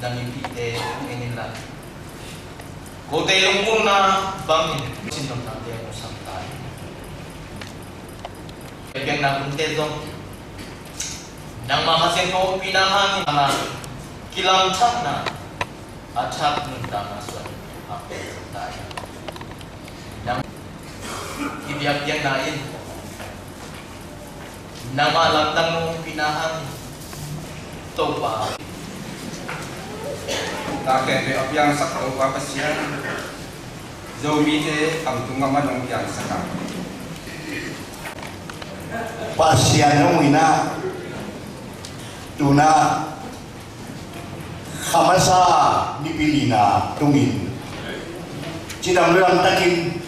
nangipite inila. Kote lungkung na bangin sinong natin mo sa tayo. Kaya na kunte doon nang makasin mo pinahangin na kilamtak na atap ng damaswan ako sa tayo. Nang ibiyag-yang nain nang malamdang mo pinahangin ito pa. Takay may abiyang sakto papasyan. Zawite ang tungaman ng abiyang sakto. Pasyan ng ina. Tuna. Kamasa ni Pilina tungin. Cinamlang takin.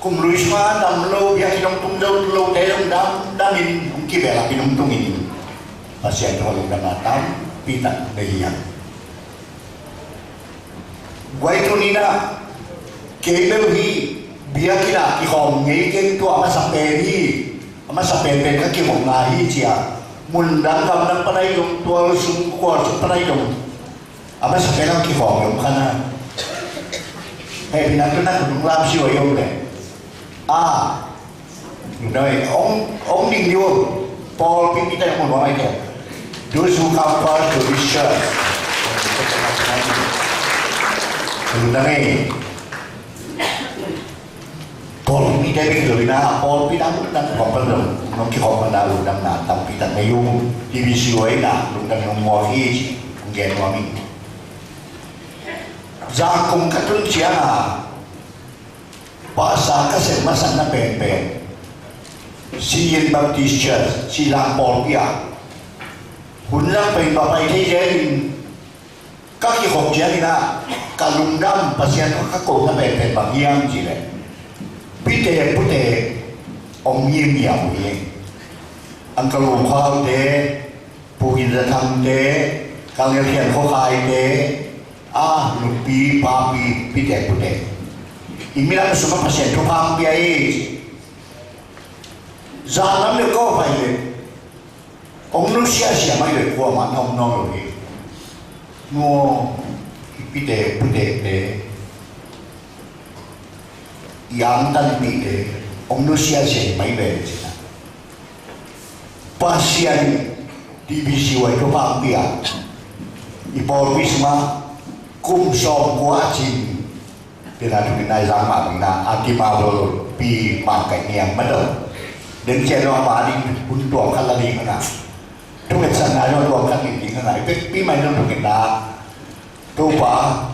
Kumluisma namlo biya kinong tunglaw tayong damin. Ang kibela kinong tungin. Pasyan ng natam. Pitak dahiyan. Quay tu ni na kailan hi biya kina ikong ngayon to ama sa pepe ka kimong ngahi siya mundang kam ng panay yung tuwal sungkor sa panay yung ama sa pepe kikong yung kana eh pinato na kung lam siya yung yun na ong ning yun Paul pipita yung mga ito those who come first to this church Sebenarnya Paul ini dari Filipina, Paul pinang kompeten, mungkin kompeten undang tapi tak mayung divisi waina undang yang muahi mungkin kami. Zakung katun siapa? Bahasa kasih masa na pempe. Sian Baptist Church, silang Paul pia. Hunlang pay bapak ini kaki hok jadi na kalungdam pasien kako na bete bagiang jile pite pute om yim yang yeng ang kalung khao de puin ra tham de kang hian kho khai de lupi papi pite pute imila suma pasien to pam bia zalam le ko pai le ông nu sia sia mai le ko ma nong nong lo Mo ipide pude yang tan pide om nusia se mai be china pasian divisi wa to pambia ipo bisma kum som kwa chin tena tu nai sama na atima lo pi ma kai niang ma do den che lo ma di pun to kala di na Trung san na lo lo kan ni kan ai pi mai lo kan da tu pa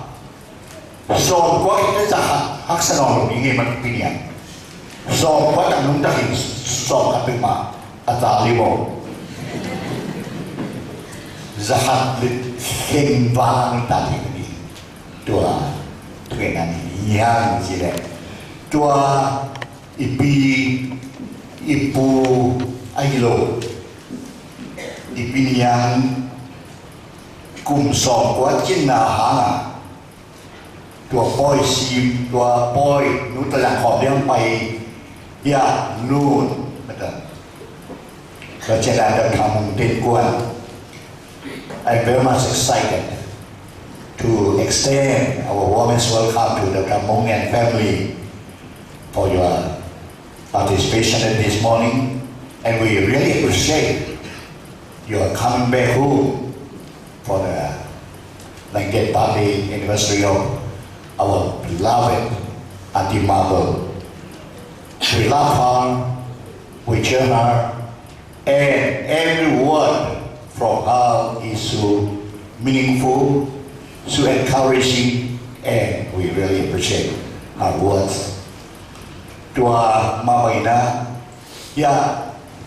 so ko ite sa haksan lo ni man pinian so ko ta nung ta hin so ka pi ma ata libo zahat lit king bang ta ni tua tu kan ni yang ji le tua ipu ai lo ipinian kum song quá chín na hả tua poi sim tua poi nu ta lang họp đang bay ya luôn betul kalau saya ada kamu tenkuan I'm very much excited to extend our warmest welcome to the Kamongan family for your participation in this morning and we really appreciate you are coming back home for the 90th birthday anniversary of our beloved Auntie Marble. We love her, we cheer her, and every word from her is so meaningful, so encouraging, and we really appreciate her words. To our Mama Ina,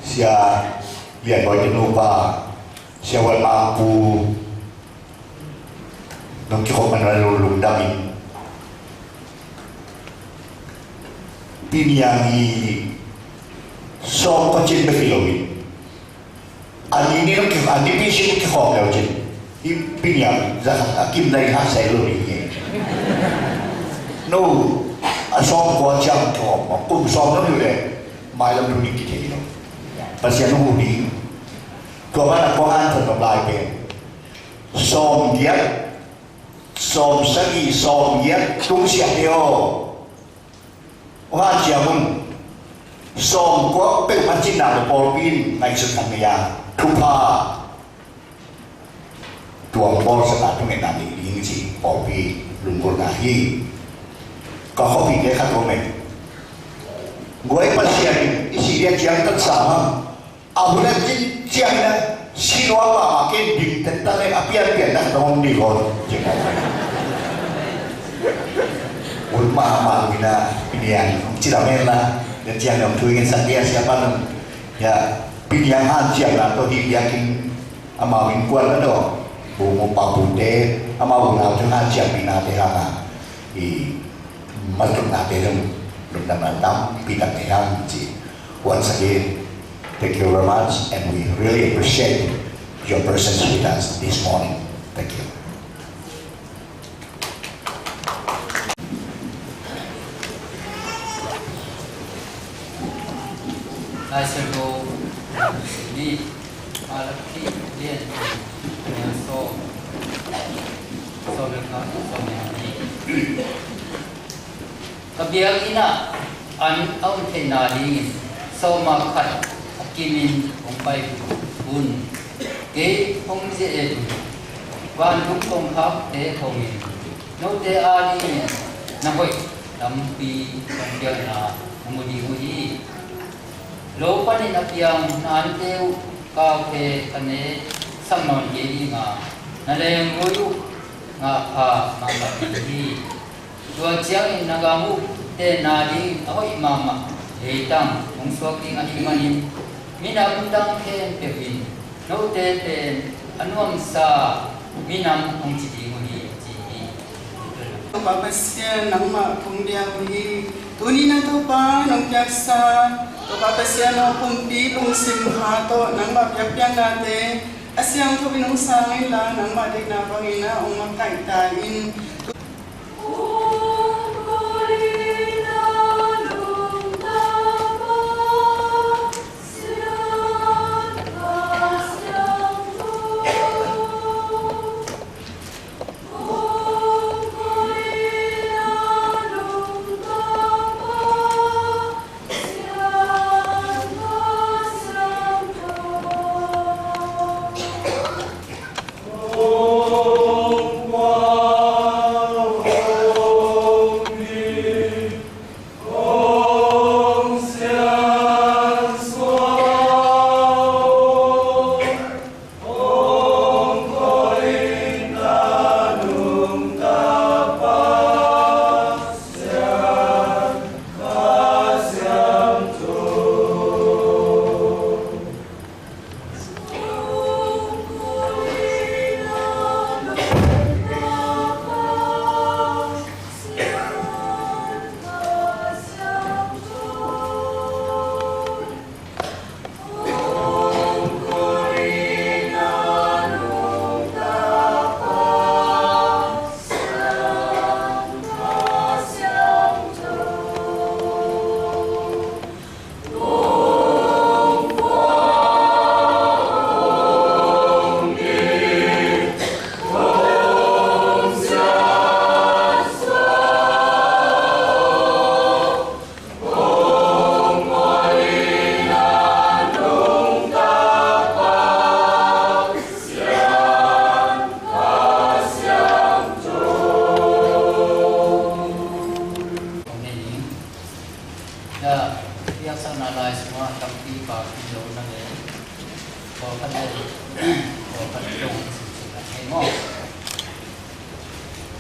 siya Lihat baju nuba, siapa mampu nungkikok menelalu damin. Pinyangi so kecil berkiloin. Ani ini nungkik, ani pisi nungkikok lewat jen. Pinyang, zakat akim dari hak saya lori. No, asal gua jam tu, aku besar tu le, malam tu dikit ni. Pasien hudi, kau mana kau antar berlai pe, som dia som sagi som yet tung sia dio wa jamun som ko pe machin na por pin ngai su kan ya thupa tuang bol sa ta ngai na ni ling chi por pi lun ko na hi ko ho pi ke kha ko me goi pa sia ni isi dia chiang tak sama abulan jin chiang na sinwa ma ke dik ta ta le apian pian na dong di kon jing ulma mina pilihan ciramela dan siang yang tuingin sandia siapa nam ya pilihan siang lah tu diyakin amawin kuat lah bumu papunde amawin lah tu siang bina tehanga I masuk na tehang lundam lantam bidang tehang ji once again thank you very much and we really appreciate your presence with us this morning. Thank you. I shall go lead Malaki Lien and so the car from me. Kabiyak ina an aun tenali so makat akimin umpai bun ke hongje edu wan duk tong khap te hongin no te ali na hoi lampi kabiyak na umudi hui lo panin apiang nanteu ka ke kane samnon ye nga naleng ngoyu nga pha ma ba hi tua chiang nagamu te nadi ahoi mama he tang mong suak ting ani manin minam tang ken pevin no te ten anuam sa minam ong chi mo hi chi hi Papasya nama pungdia hui tuni na to pa nang jaksa to papasya no pumpi pung simha to nang mapyapyan nate asyang to binong sangin la nang madik na pangina umakai tain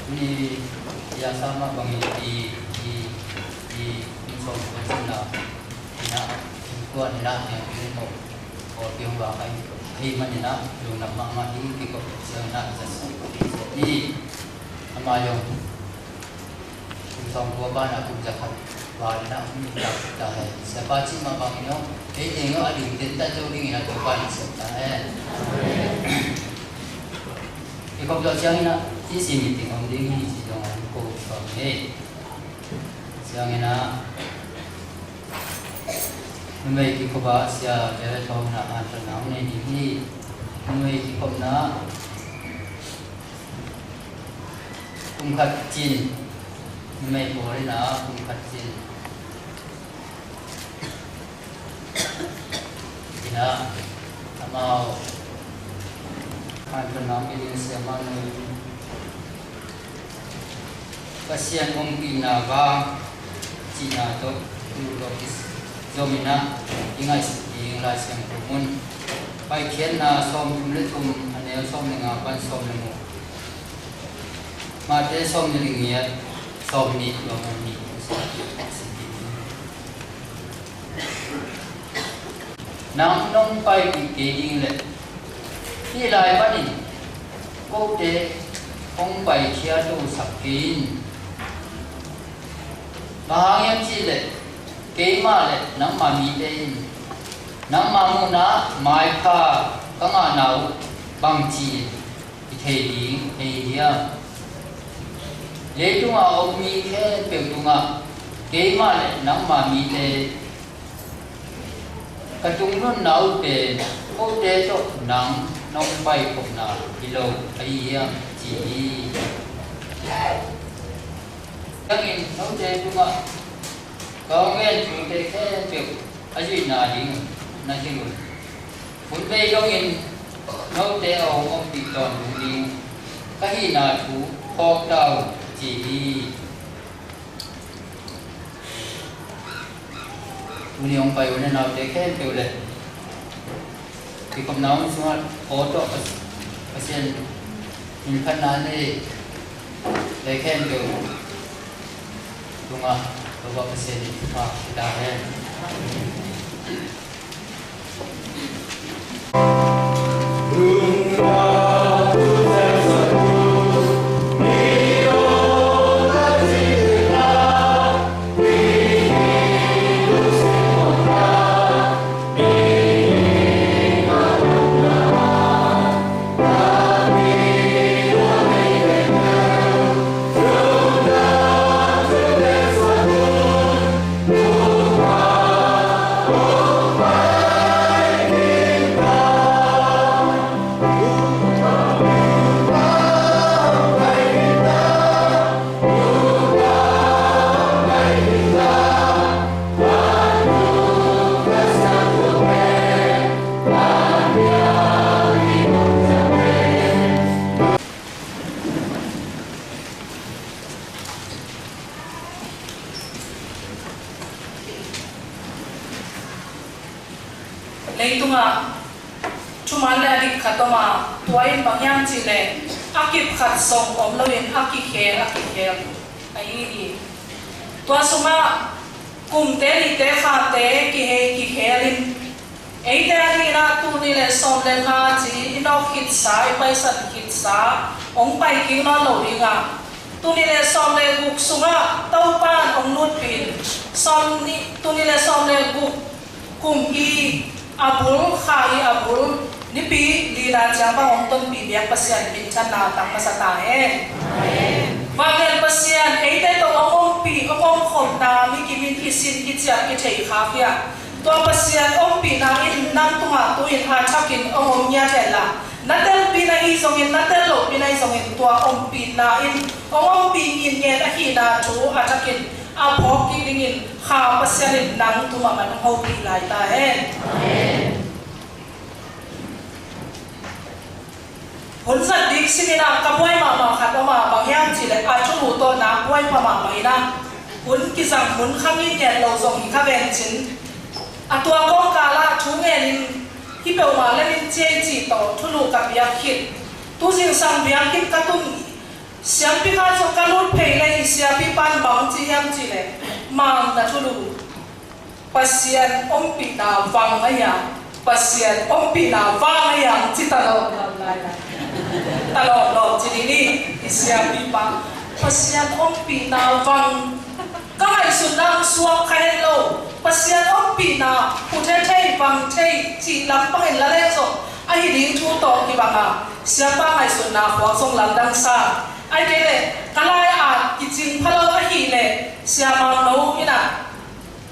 ni ya sama bang di info na ina kuan ina yang mo o yung ba kai hi man ina yung na ma hi ko siya na sa ni amayong song ko ba na kung jakat ba na ni ta hai sa pa chi ma bang no e ngo ali den ta jo ni na ko pa ni sa ta ikaw daw siya na isiniting ang dingi siyang ko pagay siyang na may ko ba siya pero to na ata na ni dingi may ko na kum khat chin me bore na kum khat chin ina amao kan nam ilin se manu kasian pina ba China to Logis Zomina ingai ingla siang pumun pai khian na som le tum anel som nga pan som le mo ma te som ni ngia som ni lo ni nam nong pai ki ke ding le ti lai ba ni ko te ong pai khia tu sakin mahang chi le ke ma le nang ma mi te nang ma mu na mai pha ka nga nau bang chi i the ding he dia le tu nga o mi khe pe tu nga ke ma le nang ma mi te ka tung nun nau te ko te to nang nong pai ko na ilo ai ya chi các in nấu chế chúng ạ có nghe chúng tôi sẽ việc ở dưới nào đi na chứ rồi muốn về có in nấu chế ông bị toàn đủ đi cái gì nào chú khó đầu chỉ đi tụi ông phải nên nào chế khen kiểu này thì không nấu xuống khó cho ở trên mình khăn nán đi để khen kiểu Tunga bawa kesini kita hen. Leitunga chuman le adik khatoma tuain bangyang chile akip khat song om loin akikhe ai ni tua suma kum te ni te kha te ki he lin ei te ani na tu ni le som le nga chi ino khit sa pai sat khit sa ong pai ki na lo ringa tu ni le som le guk sunga tau pan ong nut pin som ni tu ni le som le guk kum ki abul khai abul ni pi li na chama ong ton pi biak pasian pin chan na tang masata he Wangel pasian eite to ong pi ong khom na mi kimin isin ki chia ki thei kha pia to pasian ong pi na in nan tu ma tu in ha chakin ong nya thela natel pi na i song in natel lo pi na i song in to ong pi na in ong pi in nge a hi na chu ha chakin a phok ki ding in kha pasian in nang tu ma man ho pi lai ta he Hun sat dik sinina kabuai mama khatoma bangyang chile a chu to na buai mama maina hun kisang hun khangin yen lo zong hi khaven chin atua ko kala thu ngen hi pe ma le min che chi to thulu ka bia khit tu jing sang bia khit ka tum siam pi ka so ka lut phei le sia pi pan bang chi yam chile mang na thulu pasian om pi na wang aya pasian om pi na wang aya chi ta lo lai talo lo jadi ni isya pipa pasian om pina wang kai sunang suak kai lo pasian om pina puthe thei wang thei chi lam pang la le so ai ding thu to ki banga siapa ngai sunna khwa song lam dang sa ai ke le kalai a ki jing phalo a hi le siama no ina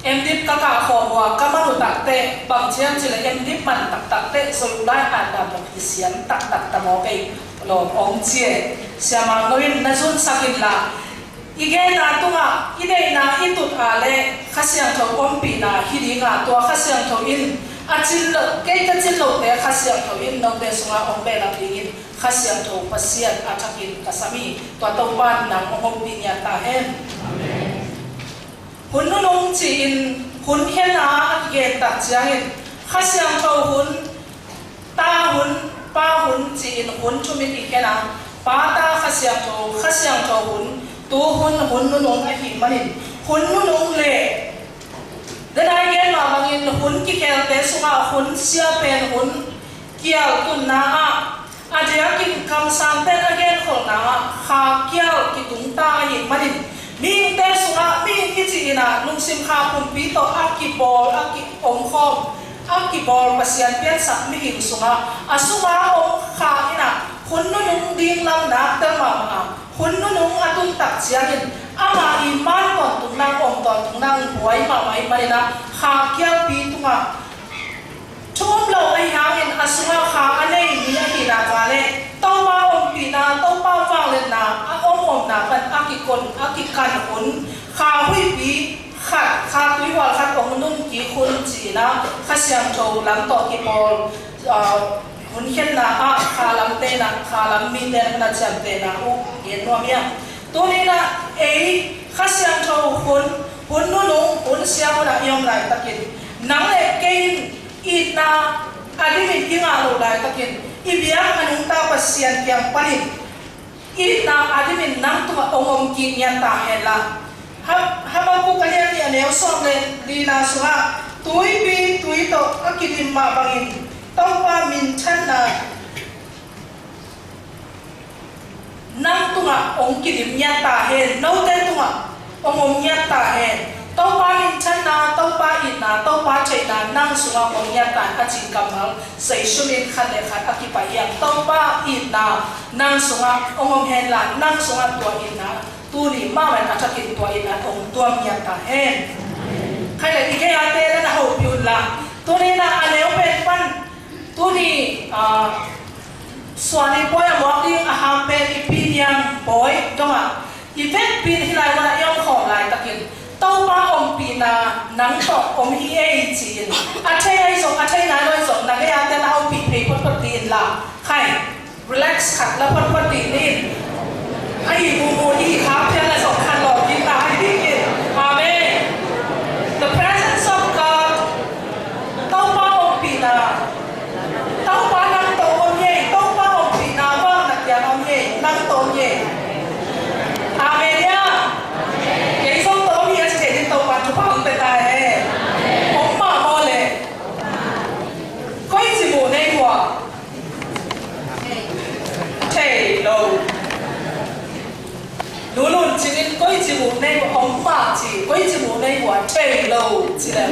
em dip ka ka kho wa ka ma tak te bang chiam chi le em dip man tak te so lai an da mo ki siam tak ta mo ke lo ong che siamang noin na sun sakin la ige na tunga ide na itut ale khasyang tho kompi na hiri nga to khasyang tho in achil ke ka chil lo te khasyang tho in no te sunga ong be la dingin khasyang tho pasian athakin kasami to to ban na ong pi nya ta hen amen hun nu nong chi in hun hen a ige ta chiangin khasyang tho hun ta hun pa hun chi in hun chumin i hena pa ta khasyang tho hun tu hun nu nong a hi manin hun nu nong le dan ai gen ma bangin hun ki kel te sunga hun sia pen hun kial kun na a dia kin kam sam pen again khol na kha kial ki tung ta hi manin ming te sunga ming ki chi ina lung sim kha pum pi to a ki bol a ki om khom a ki bol pasian pen sak mi hi sunga asunga om kha ina hun nu nong ding lang na ta ma hun nu nong atun tak chiangin ama iman kon tunang om ton tunang huai ma mai mai na kha kial pi tunga chom lo ai hangin asunga kha anei ni a hi na ka le to ma om pi na to pa wang le na a om na pan a ki kon a ki kan hun kha hui pi kha tui wal khat om nun ki khun chi na kha siam tho lam to ki bol hun khen na a kha lam te na kha lam mi te na cham te na u yen no mia tu ni na ei kha siam tho hun nu nong hun siam na yom lai takin nang le kein it na adi min inga lo lai takin ibiang anung ta pasian kyang panin it na adi min nang tu ongom ki nyan ta hela ha ba ku kanya ni aneu som le li na suha tui pi tui to akidim ma bangin tong pa min chan na nang tunga ong kidim nya ta hen no te tunga ong nya ta hen to pa min chan na to pa in na to pa chai na nang sunga ong nya ta ka chin kamal sei shumin khan le khat akipa yang to pa in na nang sunga ong hen la nang sunga to in na tu ni ma mai ka chakin to in na ong tuam nya ta hen khai le ike ate na ho piun la tu ni na aneu pen pan tu ni suani boy walking a hampen ipiniang boy donga event pin hilai wana yong khom lai takin to pa om pina nang to om hi ei chin athai ai song athai na loi song na ge ate na au pi pe pot pot tin la khai relax khat la pot pot tin ni ai bu mu hi khap chen la song khan lo kin ta ai di kin amen the presence of God to pa om pina to pa nang to om ye to pa om pina wa na kya om ye nang to ye amen ya cái số tố hi sẽ đến tàu quan chụp ảnh tại tại hè ông mà mo lệ có gì bộ này của thầy lâu luôn luôn chỉ nên có gì bộ này của ông mà chỉ có gì bộ này của thầy lâu chỉ là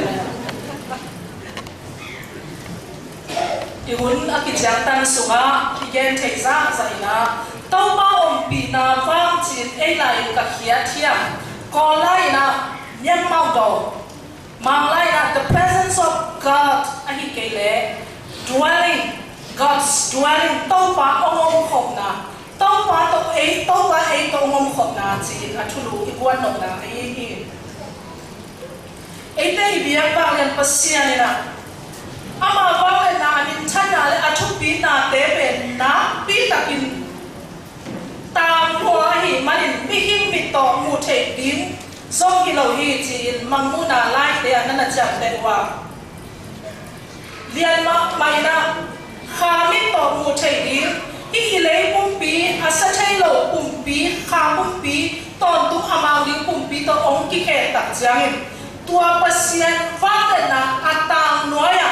ihun akijang tan sunga igen thei za zaina to pa om pi na wang chin ei lai ka khia thiam ko lai na nyam mau do mang lai na the presence of God ahi kele dwelling God's dwelling to pa om khom na to pa to om khom na chin athulu ikwan no na ai ei te biang ba len pasian na ama ba na anin chana le athu pi na te ben na pi takin tam ho hi manin mi him mi to mu the din song ki lo hi chin mangmu na lai te an na cham te wa lian ma mai na kha mi to mu the din i le pum pi asa thai lo pum pi kha pum pi ton tu amang ding pum pi to ong ki khe tak jang tua pasian va na atang noya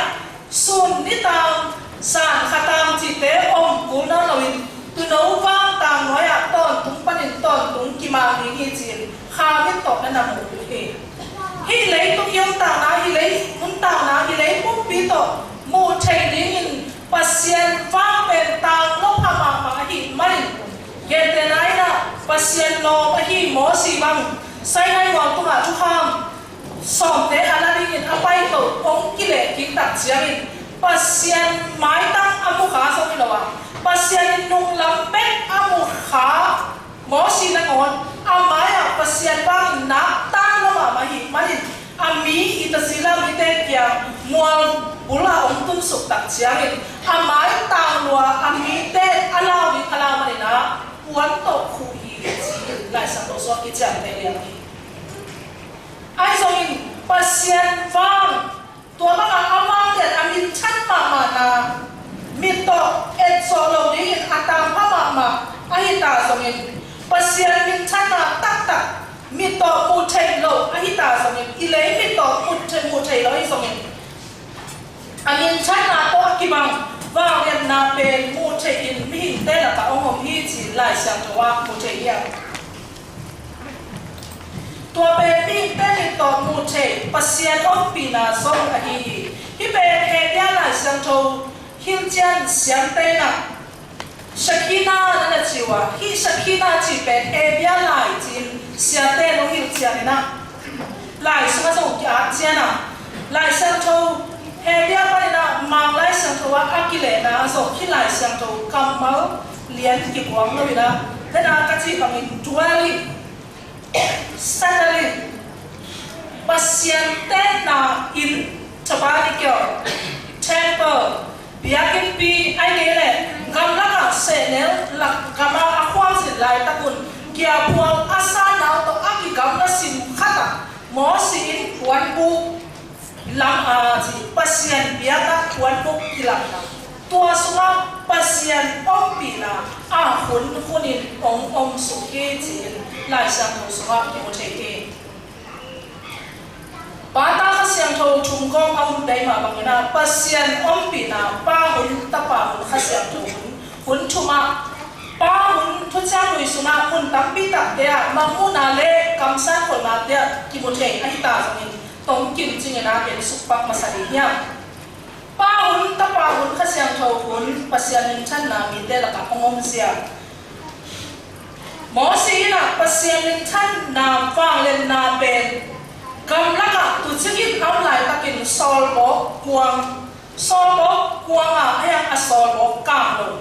sun ni tang san khatang chi te om ku na lawin tu no wang tang noya ton tung panin ton tung ki ma ni hi chin kha mi to na mu hi lei tu yong ta na hi lei mun ta na hi lei pum pi to mu thai ding in pasien wang pen tang lo pha ma hi mai gen te nai na pasien lo hi mo si bang sai nai wa tu ma chu kham som te anani in apai to ong ki le ki tak chiang in pasien mai tang amu kha so ni lo wa pasien nung lampet amu kha mo si na ngon amaya pasien bang na ta lama mahin ami ita sila mite kya mual bula tun suk tak chiangin amai tang lua ami te alawi alamani na puan to khu hi chi lai sang to so ki chang te liang hi ai songin pasien bang tua mga amang yan amin chan mama na mito et solo ni atang mama ahita songin pasien min chan na tak mito mutai lo ahita songin ilay mito mutai lo songin amin chan na to akibang vang yan na pen mutai in mihin te na ka ongom hi chi lai siang tawa mutai yang tua pe mi te to mu che pasien on pina song a hi pe he ya la sang tho hin jan siang te na shakina na chiwa hi shakina chi pe he ya la jin sia te lo hi chian na lai sa so ya chian na lai sang tho he ya pa na mang lai sang tho a akile na so hi lai sang tho kam mau lian ki kwang lo na na ka chi pa min tuali suddenly pasyente na in tabari kyo temple biakin pi ai gele gamla ka senel la kama akwam sin lai takun kia puang asa na to aki gamla sim khata mo sin puan bu lam a ji pasyen biata puan bu kilam na tua sunga pasyen ompina a hunin om suke ji lai sang tho sunga mo thei bata ka siang tho chung kong am dai ma bangena pasien ompina pa hun tapa hun khasiang tho hun thuma pa hun thu chang lui suna hun tampi tak dia mamuna le kamsan ko ma dia ki mo thei ai ta sangin tong kim chingena en supak masari nya pa hun tapa hun khasiang tho hun pasien nin chan na mi te la ka ongom sia mo si na pasien nin chan na wang len na ben cầm lắc tu chiếc áo lại ta kinh sol bó quang à hay à sol bó cam rồi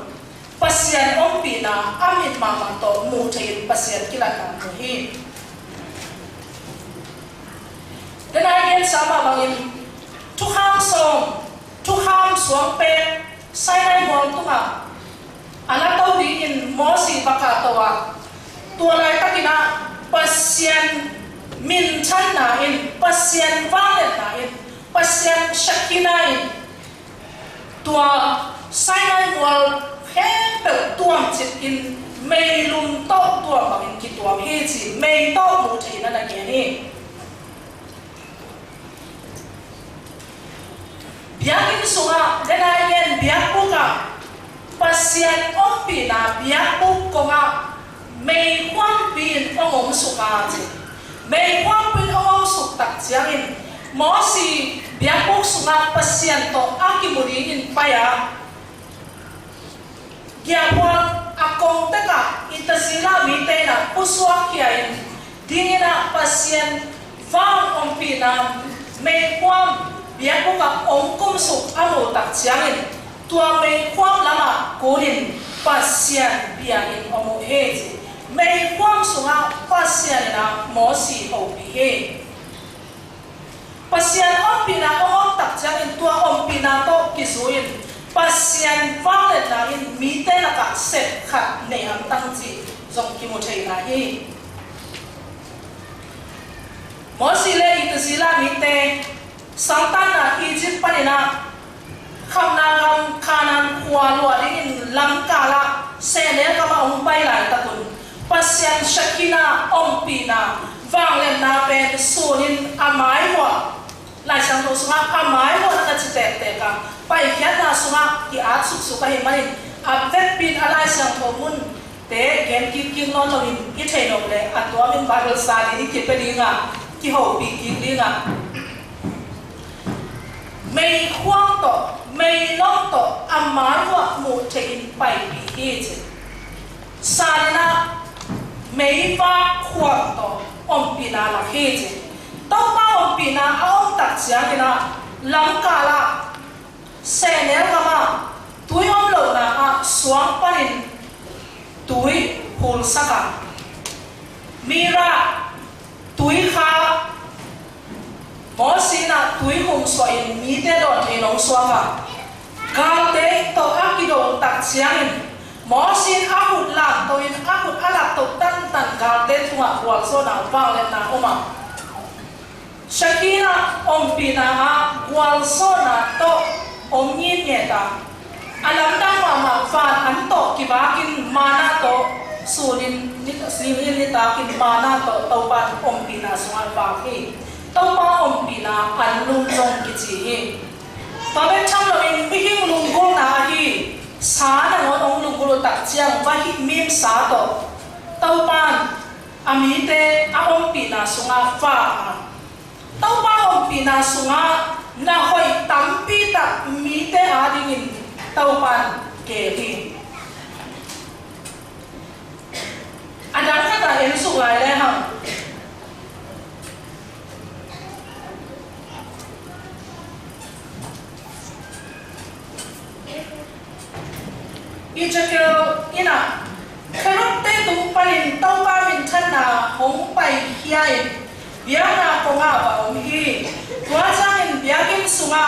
pasien ông pina amin mama to mu thấy pasien kila cam rồi hi đến ai gen sama bangin tu ham suang pe sai nai mol tu ha ala tau di in mo si baka tawa tua lai ta kina pasien min chan na in pasien valet na in pasien shakina in tua sai wal hempel tuam chit in mei lum to tuam bangin ki tuam he chi mei to mu thei na na ke ni biakin sunga dena yen biaku ka pasien ompi na biaku ko nga mei kwan pin ongom suka chi mei kwang pin ong suk tak chiangin mo si biapuk sunga pasien to akimuri in paya gyapon akong teka itasila mite na puswa kiain dingina pasien vang ong pina mei kwang biapuk ka ong kum suk amo tak chiangin tua mei kwang lama kunin pasien biangin omo heji mei kwang sunga pasien na mo si ho pi he pasien om pina om tak chang in tua om pina to kisuin pasien valet na in mi te la ka set khat ne am tang chi jong ki mo thei na hi mo si le it sila mi te santan na Egypt panina khamna ngam khanan khwa lo in langkala se ne ka ma ong pai lai ta kun pasien shakina ompina vanglen na pen sunin amai wa lai sang to sunga amai wa na chite te ka pai kya na sunga ki at suk suk hi mani avet pin alai sang to mun te gen ki no no in ki thei no le atwa min bible study ki pe dinga ki ho pi ki dinga mei khwang to mei long to amai wa mu thei pai pi hi che sana mấy ba khoa to om pina la heje tao ba om pina ông tak sia kina lam kala se ne kama túi ôm lộ na xuống panin túi hul saka mira túi kha mo sina túi hum soin mi te don ni long swaka gal te to akido tak siangin mo sin ahut la to in ahut alak to tan gal te tunga wal so na wang le na oma Shakira ompina wal so na to om yin yeta alam dang mama fan an to kibakin mana to sunin silin litakin mana to taupan ompina sungal baki taupa ompina an lung jong kichi tabe chang lo in bihing lunggol na hi sa na ngon ong lunggol tak chiang vahi mim sa to taupan amite a ompina sunga fa taupa ompina sunga na hoi tampi tak mite adingin taupan keli adang kata en su lai le ham ijakel ina kharot te tum palin taupa min thana hong pai hiain biana konga ba om hi wajangin biakin sunga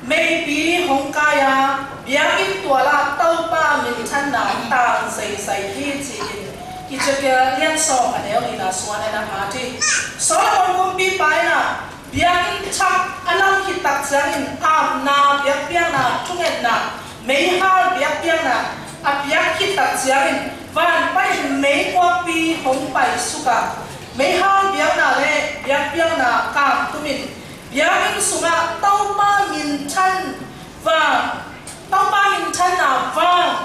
maybe hong kaya biakin tuala taupa min thana tang sai sai hi chi ijakel lian so anel ina suana na ati so on bi paina biakin chak alam hitak jangin am na biak biana tunget na mấy hai biếc biếc na biếc khi tập giang van bay mấy qua pi hong bay suka mấy hai biếc na le biếc na cam tu min biếc in sunga tao ba min chan và tao ba min chan na và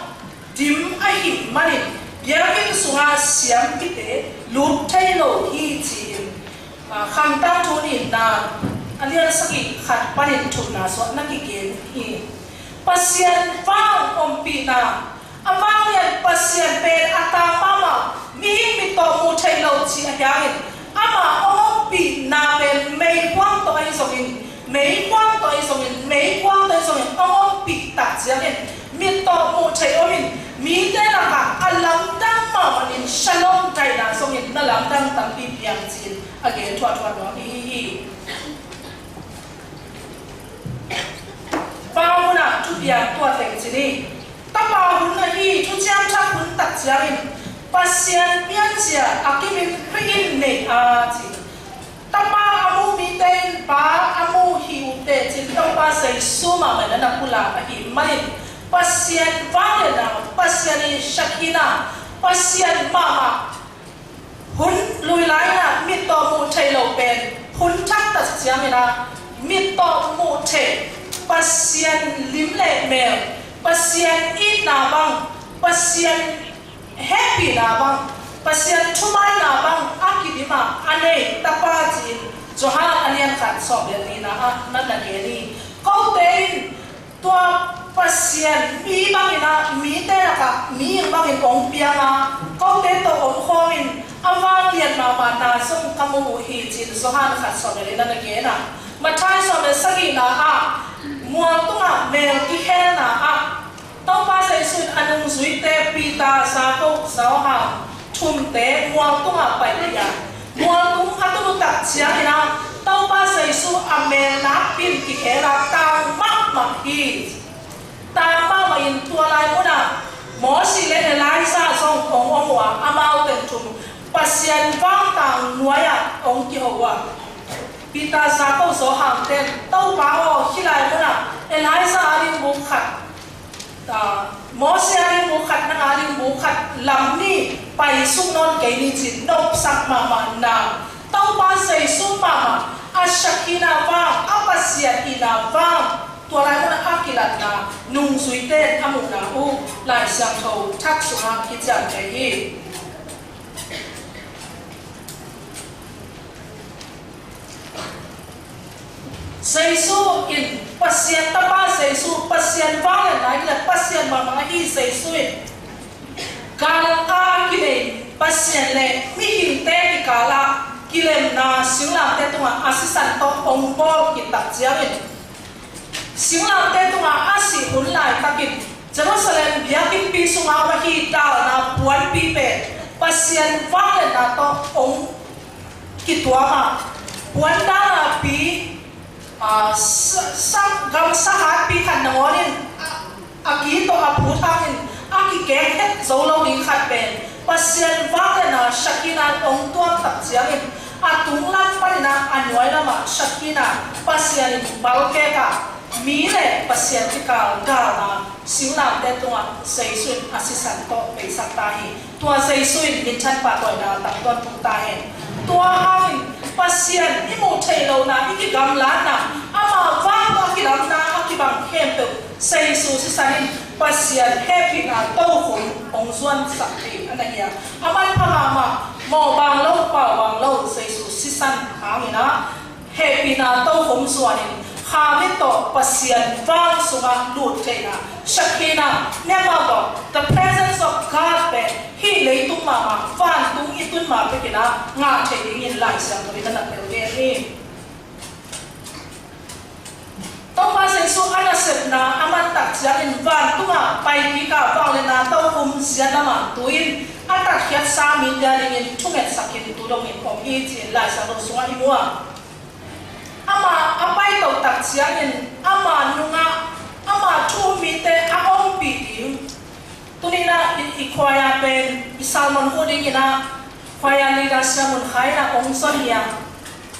dim ai him mani biếc in sunga siam kite lut thay lo hi chi kham tang thu ni na alian saki khat panin thu na so na ki gen hi pasien vang ompina amang yan pasien pe ata mama mi to mu thai lo chi ayangin ama ompi na pe mei kwang to ai songin mei kwang to ai songin ompi ta chiangin mi to mu thai omin mi te na ka alam dang ma manin shalom tai na songin na lam dang tam pi piang chin again thwa no hi bao na tu biang tua teng sini tapa hun na hi tu jam cha hun tak jarin pasien pian sia akimin prin ne a chi tapa amu mi ten pa amu hi u te chin tapa sai suma ma na pula a hi mai pasien vale na pasien ni shakina pasien mama hun lui lai na mi to mu thai lo pen hun thak ta jam na mi to mu thai pasien lim le mel pasien eat na bang pasien happy na bang pasien thumai na bang akidima ane tapa jin johan alian khat so le ni na na na ke ni ko tein tua pasien mi bang ina mi te ka mi bang in ong pia ma ko te to ong khomin awang lian ma ma na song kamu hi jin johan khat so le na ke na mathai so le sagi na mua tua mel ki hel na tao ba sai sun anung zui te pita sa ko sao ha thum te mua tua pai ya mua tung atu tak sia ina tao ba sai su amel na pin ki hela ta ma hi ta ma in tua lai mo na mo si le lai sa song ong ong wa amao ten thum pasien vang tang nuaya ong ki ho wa pita sa ko so ham ten tao ba o hilai mo na elai sa aling bu khat mo se aling bu khat na aling bu khat lam ni pai sung non ke ni chin nop sak ma ma na tao ba sei sum ma ma ashakina va apasia ina va tua lai mo na akilat na nung sui ten amu na u lai sang tho thak su ha ki chan ke hi sei su in pasien tapa sei su pasien vale lai la pasien ma ma hi sei su in kala a kile pasien le mi hin te ki kala kilem na singla te tunga assistant to ong bol ki tak jiang in singla te tunga asi hun lai takin Jerusalem biakin pi sunga ma hi ta na puan pi pe pasien wang le na to ong kitwa ma puan ta na pi sang gam sahat pi khan na ngorin aki to apu thain aki ke het zolo ding khat pen pasien wang le na shakina ong tuam tak chiangin atung lan parina anwai lama shakina pasien balke ka mi le pasien tikal ga na siunam te tunga seisun asisan to pe saktahi tua seisun in chan pa toy na tak ton tung ta hen tua hangin pasien imu thailo na iki gam la na ama wa ba ki lam na aki bang hem pe seisu sisanin pasien happy na to khun ong suan sakti anahia aman phama ma mo bang lo pa wang lo seisu sisan hangina happy na to khum suanin Hamito pasien wang sunga lut tena shakina never go the presence of God pe hi leitung mama fan tung itun ma pe kina nga thei in lai sang to na pe ni to pa se su ana set na aman tak sia in van tunga pai ki ka wang le na to kum sia na ma tuin ata khiat sa min da in thunget sakin tu dong in kom hi chi lai sang to sunga imua ama apai to tak siangin ama nunga ama thu mi te a ong pi ti tunina ikhwaya pen isalmon huding ina khwaya ni da samun khaina ong sonia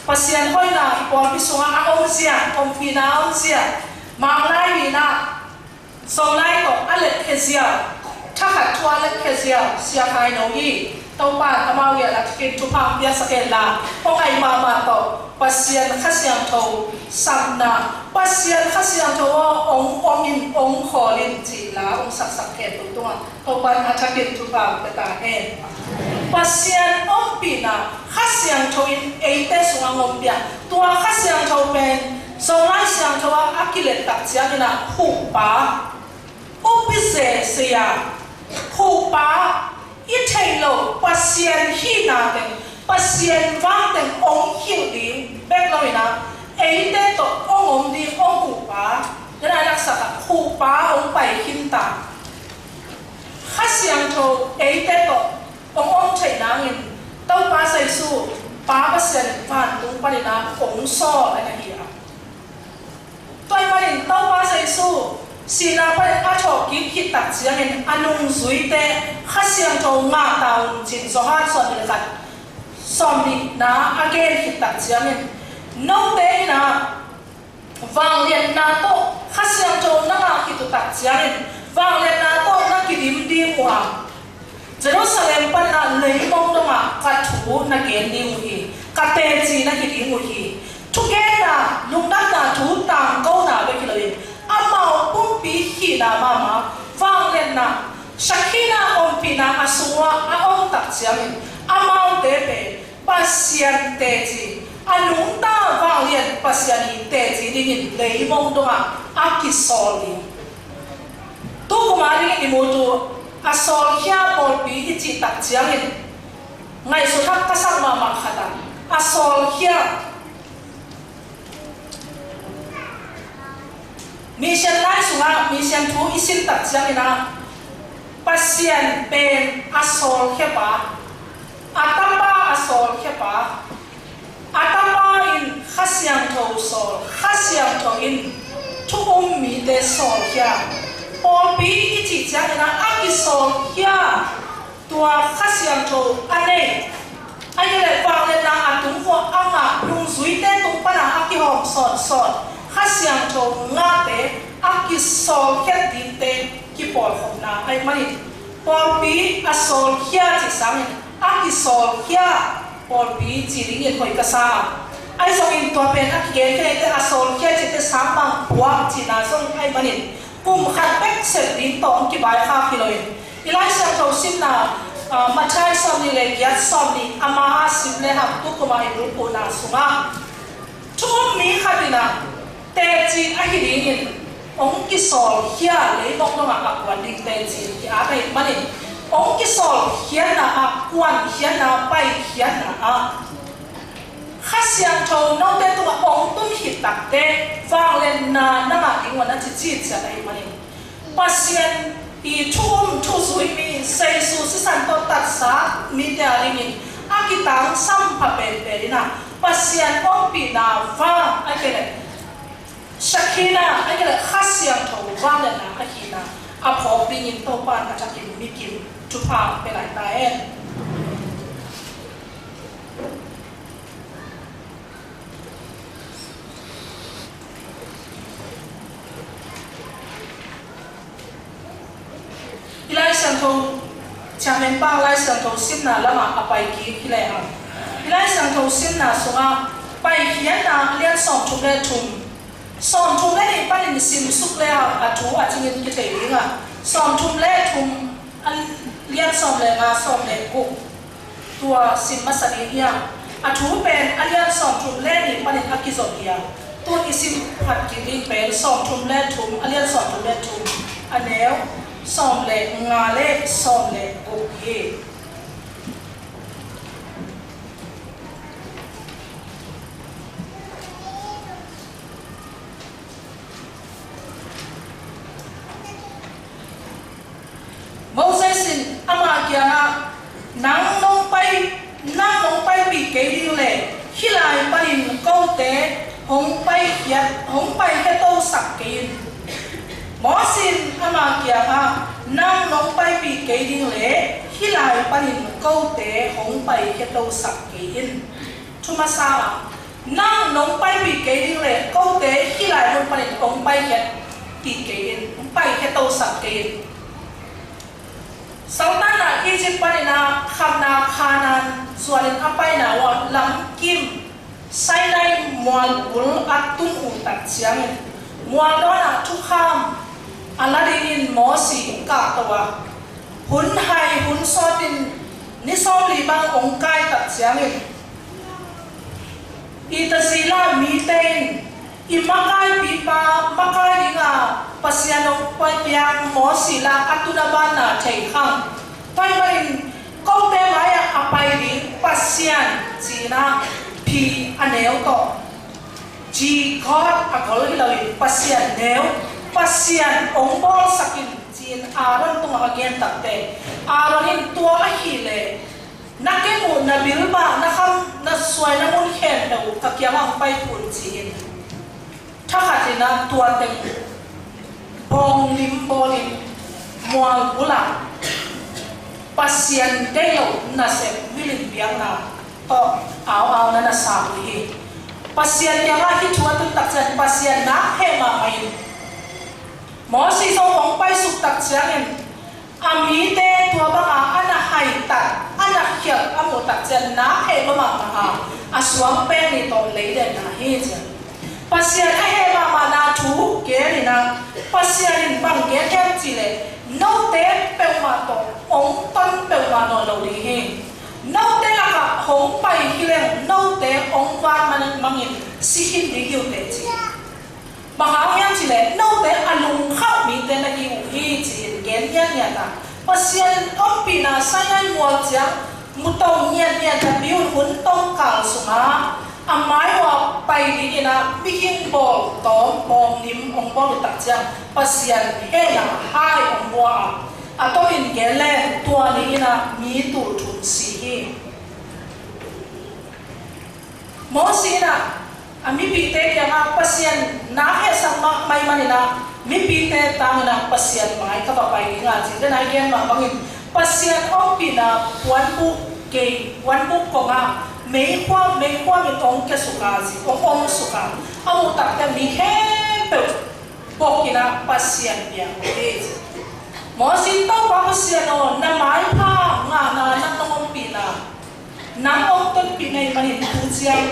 pasian hoina ipor pisunga a ong sia ong pina ong sia manglai na solai to alet khezia thakha tualet khezia sia khai no hi tau pa amau ya la ke tu pa bia sakela pongai mama to pasien khasiang tho samna pasien khasiang tho ong omin ong kholin chi la ong sak sak ke tu tunga tau pa na thake tu pa ta hen pasien ong pina khasiang tho in eite sunga ngom bia tua khasiang tho pen so lai siang tho akilet tak chia ina hu pa opise sia hu pa ithailo pasien hi na ten pasien wang ten ong hiu di bek lo ina eite to ong di ong hu pa dana laksa ka hu pa ong pai hin ta khasiang tho eite to ong thai na ngin tau pa sai su pa pasien van tung pa na ong so ana hi a toi ma in tau pa sai su sina pa a tho ki khit tak chiangin anung zui te khasiang tho nga taun chin so ha son le kat somni na again khit tak chiangin no te na wang lian na to khasiang tho na nga ki tu tak chiangin wang lian na to na ki dim di wa Jerusalem pa na lei mong do ma ka thu na gen di hi ka te chi na ki di hi together lung na thu tang ko na be ki lo amau pumpi hina mama wanglen na shakina ompina asua aong tak siamin amau tepe pasien teji anungta wanglen pasiani teji dingin lei mong donga akisoli tu kumari imutu asol hia polpi ichi tak siamin ngai sutak kasang mama khata asol hia mission lai sunga mission thu isin tak siangina pasien pen asol hepa atamba asol hepa atamba in khasiang tho sol khasiang tho in thu mi de sol hia pol pi ichi siangina aki sol hia tua khasiang tho ane le wang le na atung ho anga lung zui te tung pana aki hom son son khasiang tho nga te aki sol khet din te ki por khom na ai mani por pi a sol khia chi sang aki sol khia por pi chi ring ye khoi ka sa ai song in to pen aki gen te a sol khia chi te sam pang puak chi na song ai mani kum khat pek set din tong ki bai kha kiloin ilai sang tho sim na machai som ni le yat som ni ama sim le ha tu ko mai ru ko na sunga chung mi khatina te chi a hi ringin ong ki sol hia le mong no ma akwan ding te chi ki a kai mani ong ki sol hia na akwan hia na pai hia na a khasiang tho no te tu ong tum hi tak te wang len na na ma ing wana chi chi cha dai mani pasien i thum thu zui mi sei su si san to tat sa mi te aringin akitang sam pha pen perina pasien ong pi na va akele shakina akele khasiang tho wa le na akina a pho pingin to pan a chakin mikin tu pha pe lai ta en ilai sang tho chamen pa lai sang tho sim na lama apai ki khile ha ilai sang tho sim na sunga pai khian na lian som thu le thum som thum le ni panin sim suk le a thu a chingin ki thei ringa som thum le thum lian som le nga som le ku tua sim masani ya a thu pen alian som thum le ni panin akizot ya tu isim phat ki ring pen som thum le thum alian som thum le thum aneu som le nga le som le ku he Moses ama kia nang nong pai bị cái điều lệ khi lại panin câu tế hong pai cái tô sặc cái Moses ama kia nang nong pai bị cái điều lệ khi lại panin câu tế hong pai cái tô sặc cái Thuma sa nang nong pai bị cái điều lệ câu tế khi lại hong panin hong pai cái tô sặc cái sau đó là Egypt panina khamna khanan sualin apai na wa lam kim Sinai mual bul atun utak siang mual đó là thu kham aladin mosi ka tawa hun hai hun sotin ni som li bang ong kai tak siang itasila miten imakai pipa makai dinga pasiano payang mosi la atunabana thei khang pai main câu te mai apai di pasian china phi aneu to ji god akol hiloi pasian neu pasian ong bol sakin chin aron tung again takte aronin tua a hile nakemu na bilba na kham na suai na mun khen no kakyama pai pun chin thahatina tua teng bong lim bolim mual bula pasien deo na se wilin biang na to aw na sa hi pasien ya hi thua tu tak chan pasien na he ma mai mo si so bong pai suk tak chiang ami te tua ba ana hai ta ana khiap amo tak chan na he ma ma aswang pe ni to le de na hi cha pasien a he ma na thu ke ni na pasien bang ke them chi le no te pe ma to ong ton pe ma no lo di he no te la ka hong pai hi le no te ong wa man mangin si hin di yu te chi ma ha yang chi le no te alung khap mi te na yu hi chi gen yan ya ta pasien ong pi na sayan mo cha mu tong yan yan ta bi hun tong kal su ma amai wa pai di ina bikin bol to bong nim ong bol tak chang pasien he na hai ong wa ato in gele tua ni ina mi tu thun si hi mo si na ami pi te ya na pasien na he sang mak mai manina mi pi te tang na pasien mai ka ba pai nga chi de na gen ma bangin pasien ong pi na wan bu ko nga mấy khoa mình ông cái suka gì ông suka ông tập cái mình hết được bọc cái na pasien dia okay mo sin tao pa pasien no na mai pa nga na nang ông pina nang ông ton pina i mani tu chiang